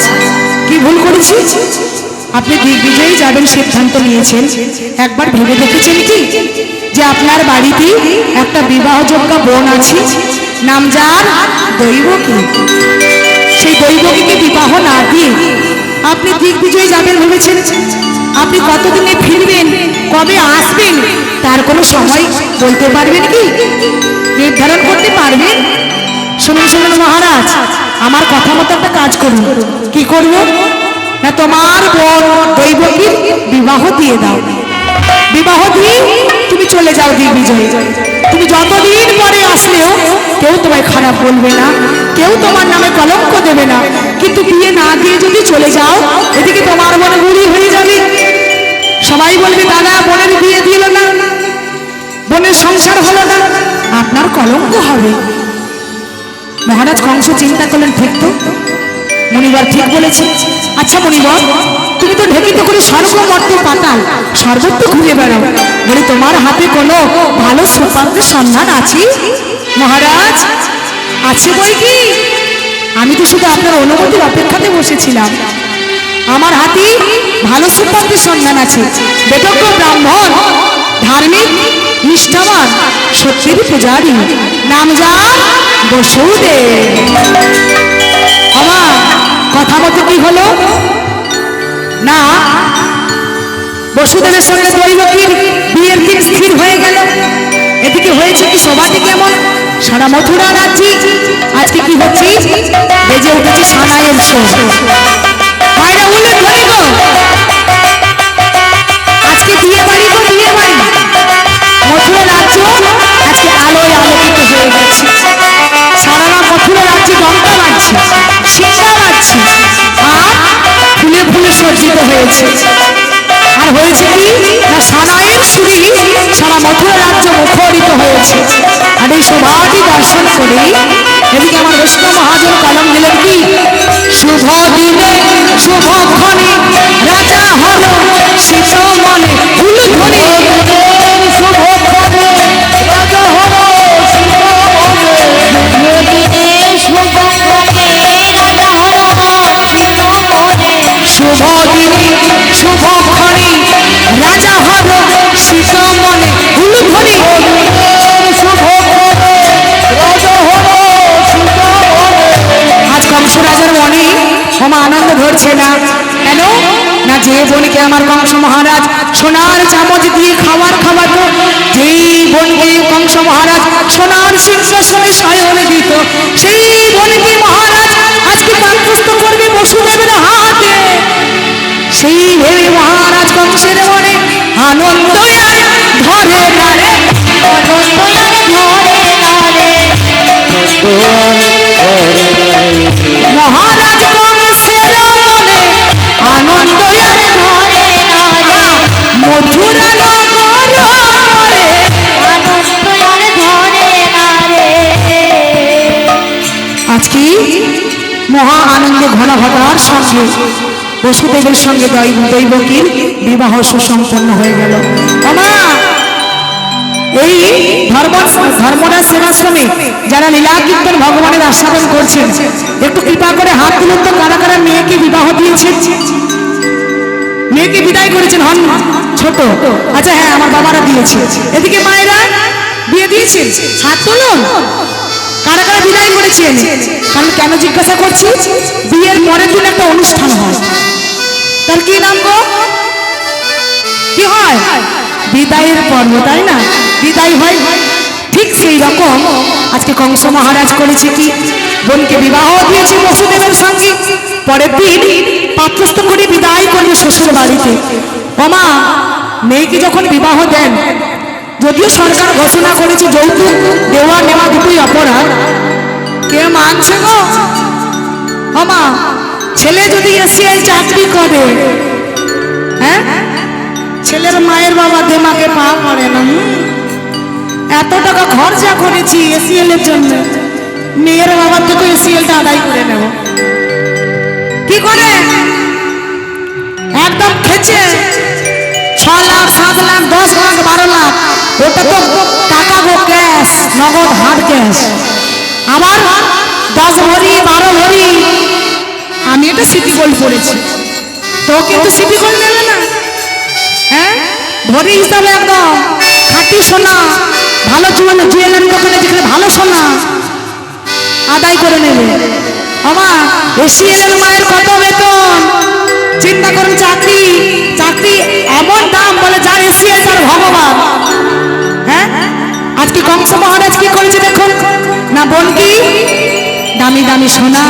কি ভুল করেছি? আপনি দিগ্বিজয়ী যাবেন সিদ্ধান্ত নিয়েছেন, একবার ভেবে দেখেছেন কি যে আপনার বাড়িতে একটা বিবাহযোগ্য বোন আছে, নাম যার দৈবকী। সেই দৈবকীকে বিবাহ না দিয়ে আপনি দিগ্বিজয়ী যাবেন ভেবেছেন? আপনি কতদিনে ফিরবেন, কবে আসবেন, তার কোনো সময় বলতে পারবেন কি? নির্ধারণ করতে পারবেন? শুনুন শুনুন মহারাজ, আমার কথা মতো একটা কাজ করুন। কি করব না, তোমার বোন দৈবকীর বিবাহ দিয়ে দাও। বিবাহ দিয়ে তুমি চলে যাও দিগ্বিজয়। তুমি যতদিন পরে আসলেও কেউ তোমায় খারাপ বলবে না, কেউ তোমার নামে কলঙ্ক দেবে না। কিন্তু বিয়ে না দিয়ে যদি চলে যাও, এদিকে তোমার বোন বুড়ি হয়ে যাবে, সবাই বলবে দাদা বোনের বিয়ে দিল না, বোনের সংসার হলো না, আপনার কলঙ্ক হবে। মহারাজ কংস চিন্তা করলেন, ঠিক তো, মণিবর ঠিক বলেছে। আচ্ছা মণিবর, তুমি তো ঢেকিত করে স্বর্গ মর্ত পাতাল সর্বত্র ঘুরে বেড়াও, বলি তোমার হাতে কোনো ভালো সুপাত্রের সন্ধান আছে? মহারাজ, আছে বই কি, আমি তো শুধু আপনার অনুমতির অপেক্ষাতে বসেছিলাম। আমার হাতে ভালো সুপাত্রের সন্ধান আছে, বেদজ্ঞ ব্রাহ্মণ, ধার্মিক, নিষ্ঠাবান, সত্যের পূজারী, নাম যার বসুদেব। আমার কথা মতো কি হলো না, বসুদেবের সঙ্গে দৈবকীর বিয়ের দিন স্থির হয়ে গেল। এদিকে হয়েছে কি সবাই কেমন, সারা মথুরা রাজ্যে আজকে কি হচ্ছে, বেজে উঠেছে সানাইয়ের সুর। মায়েরা উল্লেখ ধরে গো, আজকে বিয়ে বাড়ি গো, বিয়ে বাড়ি। মথুরা রাজ্য আজকে আলোয় আলোকিত হয়ে গেছে। সারা মথুরা রাজ্যে ডঙ্কা বাজছে, শিক্ষা বাজছে, আর ফুলে ফুলে সজ্জিত হয়েছে। আর হয়েছে কি না, সানাইয়ের সুরে সারা মথুরা রাজ্য মুখরিত হয়েছে। আর এই শোভাটি দর্শন করে এদিকে আমার বৈষ্ণব মহাজন কলম দিলেন কি, শুভ দিনে শুভক্ষণে রাজা হল শীত মনে ফুল ধরে, শুভ দিনে শুভক্ষণে রাজা হল শীত মনে ফুল ধরে। আজ কংস রাজার মনে ক্ষমা আনন্দ ধরছে না, কেন না, যে বোনকে আমার কংস মহারাজ সোনার চামচ দিয়ে খাবার খাওয়াতো, যেই বোনকে কংস মহারাজ সোনার সিংহাসনে শয়ন দিত, সেই বোনকে মহারাজ আজকে পাত্রস্থ করবে বসুদেবের হাতে। সেই ভেবে মহারাজ কংসের মনে আনন্দ আর ধরে না রে, আনন্দ আর ধরে না রে। মহারাজ কংসের মনে আনন্দ আর ধরে না রে, মথুরা নগর রে, আনন্দ আর ধরে না রে। আজকে মহা আনন্দে ঘন ঘটার সঙ্গে বসুদেবের সঙ্গে দৈবকীর বিবাহ সুসম্পন্ন হয়ে গেল। আমা এই ধর্মরাজ সেবাশ্রমে যারা লীলা কীর্তন ভগবানের আস্বাদন করছেন, একটু কৃপা করে হাত তুলুন তো, কারা কারা মেয়েকে বিবাহ দিয়েছেন, মেয়েকে বিদায় করেছেন, হন ছোট? আচ্ছা হ্যাঁ, আমার বাবারা দিয়েছে। এদিকে মায়েরা বিয়ে দিয়েছেন, হাত তুলুন। কারা কারা বিদায় করেছেন? কারণ কেন জিজ্ঞাসা করছি, বিয়ের পরের দিন একটা অনুষ্ঠান হয়, তার কি নাম গো, কি হয়, বিদায়ের পর্ব, তাই না? বিদায় হয়। ঠিক সেই রকম আজকে কংস মহারাজ করেছে কি, বোনকে বিবাহ দিয়েছে বসুদেবের সঙ্গে, পরের দিন পাত্রস্থ করে বিদায় করবে শ্বশুর বাড়িতে। ওমা, মেয়েকে যখন বিবাহ দেন, যদিও সরকার ঘোষণা করেছে যৌতুক দেওয়া নেওয়া দুটোই অপরাধ, কে মানছে গো? ওমা, ছেলে যদি এসিআই চাকরি করে, হ্যাঁ, ছেলের মায়ের বাবা দেমাকে পা পড়ে না, এত টাকা খরচা করেছি এসিএল এর জন্য, মেয়ের বাবার থেকে সিএলটা আদায় করে নেব। কি করে? একদম খেছে 6 লাখ 7 লাখ 10 লাখ 12 লাখ, ওটা তো টাকা গো, ক্যাশ, নগদ হার্ড ক্যাশ। আবার 10 ভরি 12 ভরি, আমি এটা সিটি গোল্ড পড়েছি, তো কিন্তু সিটি গোল্ড নেবে না। হ্যাঁ, ভরি হিসাবে একদম খাঁটি সোনা, ভালো জুয়েলারি দোকানে যেখানে ভালো সোনা আদায় করে নেবে। আমা এসিএল মায়ের কত বেতন চিন্তা করুন। চাকরি চাকরি এমন দাম, বলে যার এসিএল তার ভগবান। হ্যাঁ, আজকে কংস মহারাজ কি করেছে দেখুন না, বলকি দামি দামি সোনা,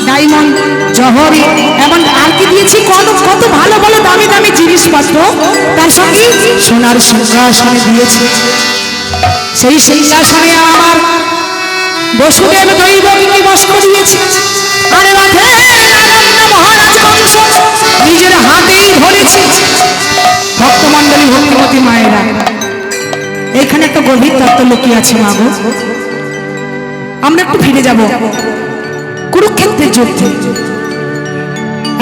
ডায়মন্ড, জহরি, এমন আর কি দিয়েছি, কত কত ভালো ভালো দামি দামি জিনিসপত্র, তার সঙ্গে সোনার সিংহাসনে দিয়েছে। সেই সিংহাসনে আমার বসুদেব দৈবকীকে বস করিয়েছে। আর রাধে মহারাজ কংস নিজের হাতেই ধরেছে। ভক্তমণ্ডলী, ভক্তিমতী মায়েরা, এইখানে একটা গভীর তত্ত্ব লুকিয়ে আছে মাগো। আমরা একটু ফিরে যাব কুরুক্ষেত্রের যুদ্ধে।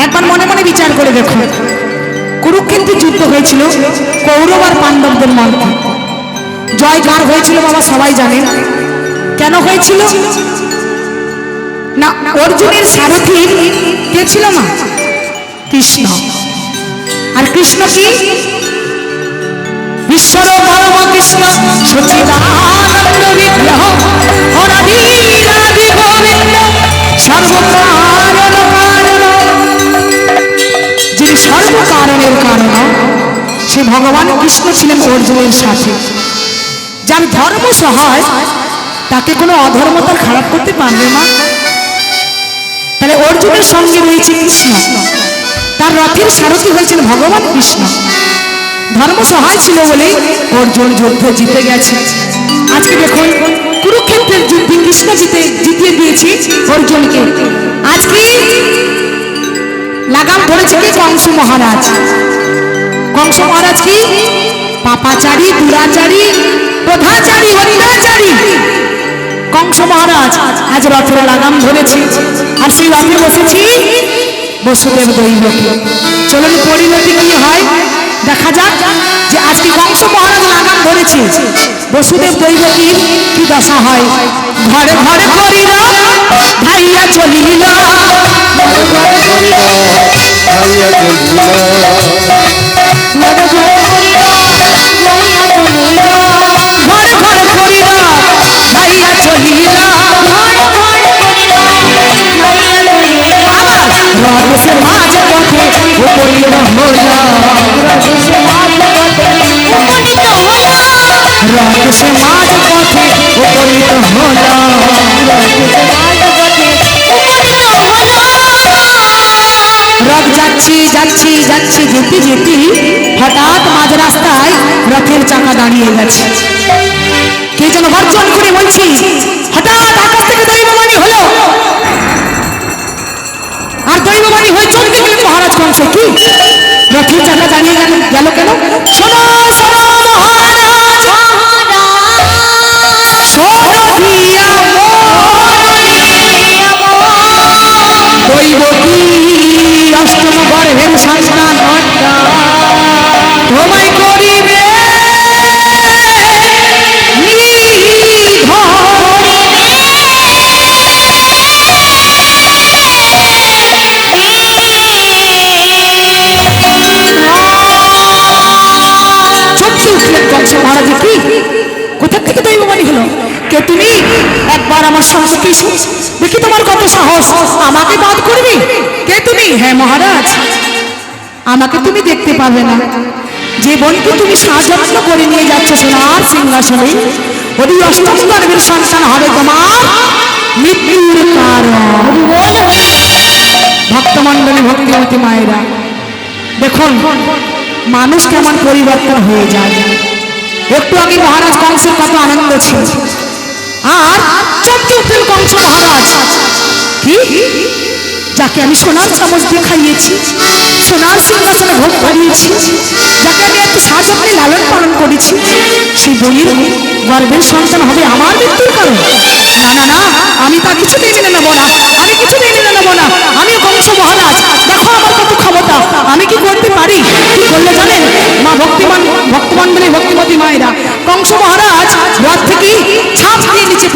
একবার মনে মনে বিচার করে দেখো, কুরুক্ষেত্রের যুদ্ধ হয়েছিল কৌরব আর পাণ্ডবদের মধ্যে। জয় কার হয়েছিল বাবা সবাই জানেন। কেন হয়েছিল না, অর্জুনের সারথি কে ছিল মা? কৃষ্ণ। আর কৃষ্ণ কি? বিশ্বর পরম কৃষ্ণ সচিদানন্দ বিগ্রহ অনাদি আদি গোবিন্দ সর্বকারণ কারণ। যিনি সর্বকারণের কারণ, সে ভগবান কৃষ্ণ ছিলেন অর্জুনের সাথে। যার ধর্ম সহায় তাকে কোনো অধর্ম তার খারাপ করতে পারবে না। তাহলে অর্জুনের সঙ্গে রয়েছে কৃষ্ণ, তার রথের সারথি হয়েছেন ভগবান কৃষ্ণ। ধর্ম সহায় ছিল বলে অর্জুন যুদ্ধ জিতে গেছে। আজকে দেখুন কুরুক্ষেত্রের যুদ্ধে কৃষ্ণ জিতিয়ে দিয়েছে অর্জুনকে। আজকে লাগাম ধরেছে কি? কংস মহারাজ। কংস মহারাজ কি? পাপাচারী, দুরাচারী, প্রধাচারী, অত্যাচারী কংস মহারাজ আজ রথের লাগাম ধরেছে। আর সেই রথে বসেছি বসুদেব দৈবকী। চলুন পরিণতি কি হয় দেখা যাক। যে আজকে কংস মহারাজ লাগাম ধরেছে, বসুদেব দৈবকীর কি দশা হয়। ঘরে ঘরে করিল ভাইয়া চলিল, ঘরে ঘরে করিল ভাইয়া চলিল, ঘরে ঘরে করিল ভাইয়া চলিল। রথের মাঝ পথে উপনীত হইল, রথের মাঝ পথে উপনীত হইল। রথ যাচ্ছি যাচ্ছি যাচ্ছি, যেতে যেতে হঠাৎ মাঝ রাস্তায় রথের চাকা দাঁড়িয়ে গেছে। কে যেন গর্জন করে বলছি, হঠাৎ আকাশ থেকে দৈববাণী হলো। আর দৈববাণী হয়ে চলতে গেলেন মহারাজ কংস। কি রথের চাকা দাঁড়িয়ে গেল কেন? শোনো শোনো মহারাজ, দৈবকী অষ্টম গর্ভের সন্তান তোমায় করিবে কোথা থেকে দৈববাণী হলো? কে তুমি? একবার আমার সম্মুখে এসো, দেখি তোমার কত সাহস, আমাকে বাদ করবি? কে তুমি? হ্যাঁ মহারাজ, আমাকে তুমি দেখতে পাবে না। যে বোনকে তুমি সাযত্ন করে নিয়ে যাচ্ছ সোনার সিংহাসনে, ওই অষ্টম গর্ভের সন্তান হবে তোমার মৃত্যুর কারণ। ভক্তমণ্ডলী, ভক্তিমতী মায়েরা, দেখুন মানুষ কেমন পরিবর্তন হয়ে যায়। একটু আগে মহারাজ কংসের কত আনন্দ ছিল, আর চমকে উঠলেন কংস মহারাজ। কি? যাকে আমি সোনার চামচ দিয়ে খাইয়েছি, সোনার সিংহাসনে ভোগ পাইয়েছি, যাকে আমি একটু সাযত্নে লালন পালন করেছি, সেই বলির গর্ভের সন্তান হবে আমার মৃত্যুর কারণ? না না না,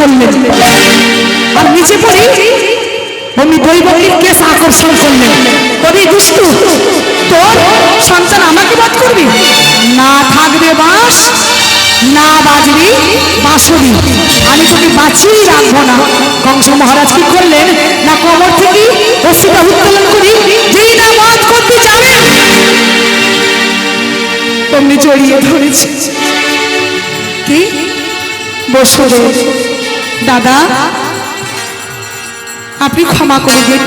করলেন আর নিচে পড়ে অমনি দৈবকীর কেস আকর্ষণ করলেন। ওরে দুষ্টু, তোর সন্তান আমাকে বধ করবি? না থাকবে বাঁশ, না বাজবি বাঁশরি, আমি তোকে বাঁচিয়ে রাখবো না। কংস মহারাজ কি করলেন না কোমর থেকে রশিটা উত্তোলন করি যেই না বধ করতে যাবে অমনি জড়িয়ে ধরেছে। কি বসরে দাদা, আপনি ক্ষমা করে দিন,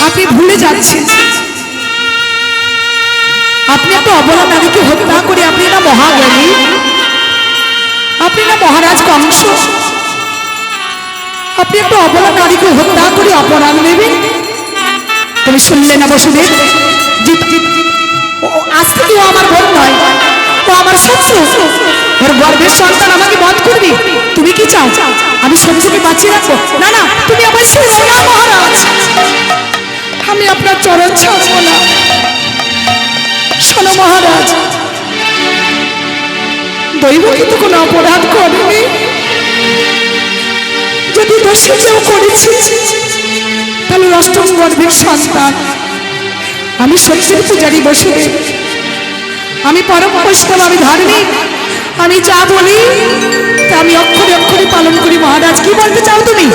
আপনি ভুলে যাচ্ছেন আপনি একটা অবলা নারীকে হত্যা করে আপনি না মহাজ্ঞানী, আপনি না মহারাজ কংস, আপনি একটা অবলা নারীকে হত্যা করে অপরাধ নেবেন? তুমি শুনলে না বসুদেব? আজ থেকে ও আমার বোন নয়, ও আমার শত্রু, ওর গর্ভের সন্তান আমাকে বধ করবি? তুমি কি চাও আমি শত্রুকে বাঁচিয়ে রাখবো? না না, তুমি আমার ছেড়ে না মহারাজ, আমি আপনার চরণ ছাড়বো না। শোনো মহারাজ, দৈব কিন্তু কোনো অপরাধ করেনি, যদি দোষী কেউ করেছে তাহলে অষ্টম গর্ভের সন্তান। আমি সত্যের পূজারী বসুদেব, আমি পরম বৈষ্ণব, আমি ধার্মিক, আমি যা বলি তা আমি অক্ষরে অক্ষরে পালন করি। মহারাজ কি বলতে চাও তুমি?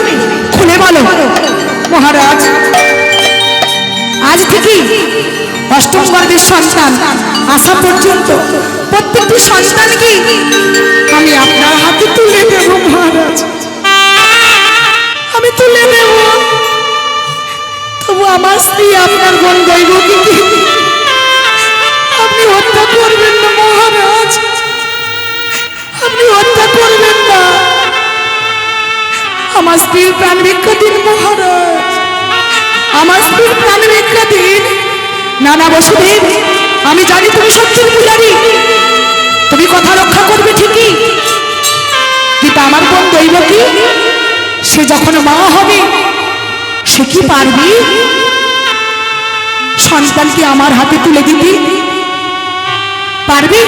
খুলে বলো। মহারাজ, আজ থেকে অষ্টম গর্ভের সন্তান আসা পর্যন্ত প্রত্যেকটি সন্তানকে আমি আপনার হাতে তুলে দেব। মহারাজ, আমি তুলে দেব, তবু আমার স্ত্রী আপনার বোন দৈবকীকে আপনি হত্যা করবেন না। মহারাজ, আপনি হত্যা করবেন না, আমার স্ত্রীর প্রাণ ভিক্ষা দিন। মহারাজ, আমার স্ত্রীর প্রাণ ভিক্ষা দিন। না না বসুদেব, আমি জানি তুমি সত্যের পূজারী, তুমি কথা রক্ষা করবে ঠিকই, কিন্তু আমার বোন দৈবকী সে যখন মা হবে সে কি পারবি সন্তানকে আমার হাতে তুলে দিতে? পারবি?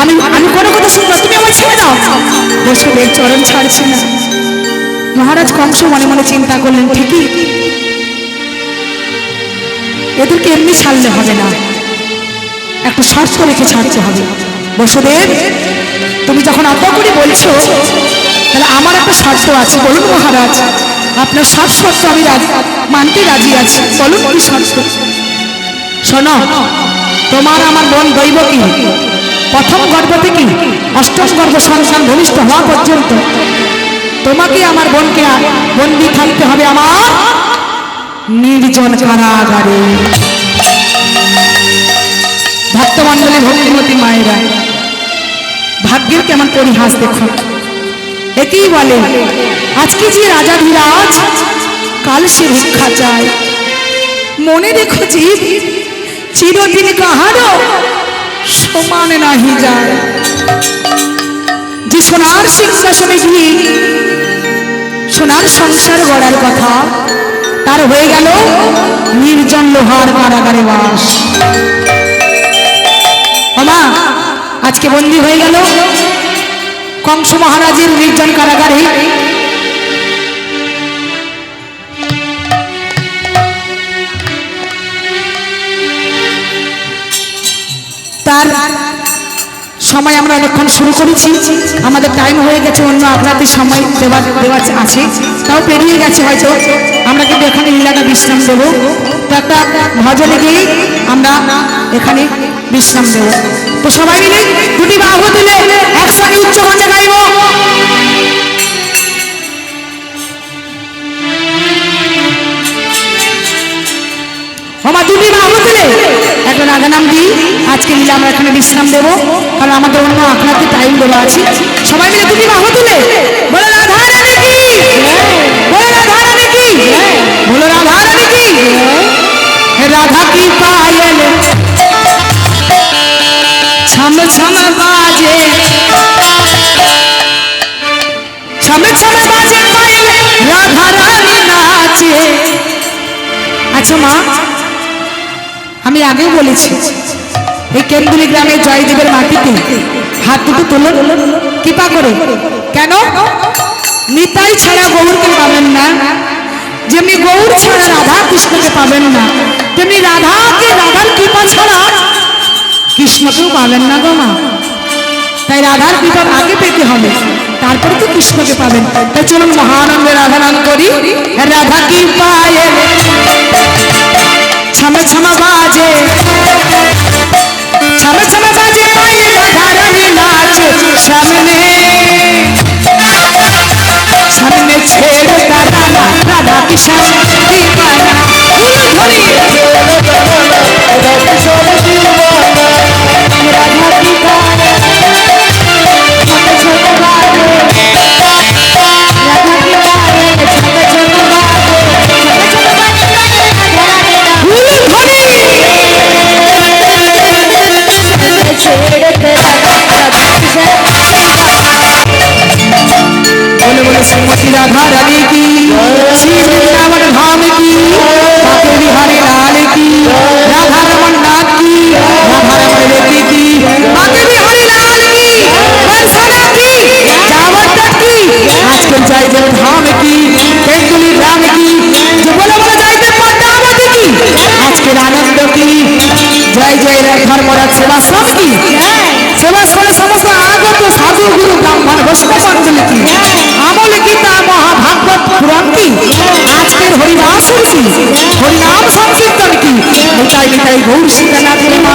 আমি আমি কোনো কথা শুনবো, তুমি আমার ছেড়ে দাও। বসুদেব চরণ ছাড়ছি না। মহারাজ কংস মনে মনে চিন্তা করলেন, ঠিকই, এদেরকে এমনি ছাড়লে হবে না, একটা শর্ত রেখে ছাড়তে হবে। বসুদেব, তুমি যখন অত করে বলছো তাহলে আমার একটা শর্ত আছে। বলুন মহারাজ, আপনার সব শর্ত আমি মানতে রাজি আছি। বলুন কি শর্ত? শোনো, তোমার আমার বোন দৈবকী প্রথম গর্ভ থেকে অষ্টম গর্ভ সন্তান ভূমিষ্ঠ হওয়া পর্যন্ত তোমাকে আমার বোনকে বন্দী থাকতে হবে আমার নির্জন কারাগারে। ভক্তমণ্ডলী, ভক্তিমতী মায়েরা, ভাগ্যের কেমন পরিহাস দেখুন। একেই বলে আজকে যে রাজাধিরাজ কাল সে ভিক্ষা চায়। মনে রেখো জীব, চিরদিন কাহারও সমান নাহি যায়। যে সোনার সিংহাসনে গিয়ে সোনার সংসার গড়ার কথা, তার হয়ে গেল নির্জন লোহার কারাগারে বাস। আমা আজকে বন্দী হয়ে গেল কংস মহারাজের নির্জন কারাগারে। তার সময় আমরা অনেকক্ষণ শুরু করেছি, আমাদের টাইম হয়ে গেছে, অন্য আপনাদের সময় দেওয়া আছে, তাও পেরিয়ে গেছে হয়তো। আমরা কিন্তু এখানে লীলাটা বিশ্রাম দেবো, তো একটা ভজনে গিয়ে আমরা এখানে বিশ্রাম দেবো। তো সবাই মিলে দুটি বাহু দিলে একসঙ্গে উচ্চ কণ্ঠে গাইব। আমার দুটি বাহু দিলে একটা রাধা নাম দিই। আজকে লীলা আমরা এখানে বিশ্রাম দেবো, কারণ আমাদের অন্য আখড়াতে টাইম দেওয়া আছে। সবাই মিলে দুটি বাহু দিলে বলে রাধা রানী কি, বলে রাধা রানী কি, বলো রাধা রানী কি। রাধা কি পায়েল ছম ছম বাজে, ছম ছম বাজে পায়েল, রাধা রানী নাচে। আচ্ছা মা, আমি আগেও বলেছি এই কেন্দুলি গ্রামে জয়দেবের মাটিতে হাত দুটো তুলুন কৃপা করে। কেন? নিতাই ছাড়া গৌরকে পাবেন না, যেমনি গৌর ছাড়া রাধা কৃষ্ণকে পাবেন না, তেমনি রাধাকে রাধার কৃপা ছাড়া কৃষ্ণকেও পাবেন না গো মা। তাই রাধার কৃপা আগে পেতে হবে, তারপরে তো কৃষ্ণকে পাবেন। তাই চলুন মহানন্দে রাধা নাম করি। রাধা কি পায়ে ছম ছম বাজে, ছম ছম বাজে পায়ে রাধা রানী নাচে সামনে, সামনে ছেড়ে তারানা রাধা কৃষ্ণ দীপানা ধরি श्रीमती राधा रानी की, श्री वृंदावन धाम की, काके बिहारी लाल की, राधा रमन नाथ की, राधा रमन रेड्डी की, काके बिहारी लाल की, बरसाना की, जावत की, आज के जयदेव धाम की, तेंदुली राम की, जो बोले बोले जयदेव पद्मावत की, आज के आनंद की, जय जय धर्मराज सेवा सब की, सेवा स्थले समस्त आगत साधु गुरु ब्राह्मण वैष्णव मंडल की, আমল গীতা মহাভাগবত পুরাণ কি, আজকের হরিদাসের কি, হরিনাম সংকীর্তন কি, নিতাই নিতাই গৌর সীতানাথের মা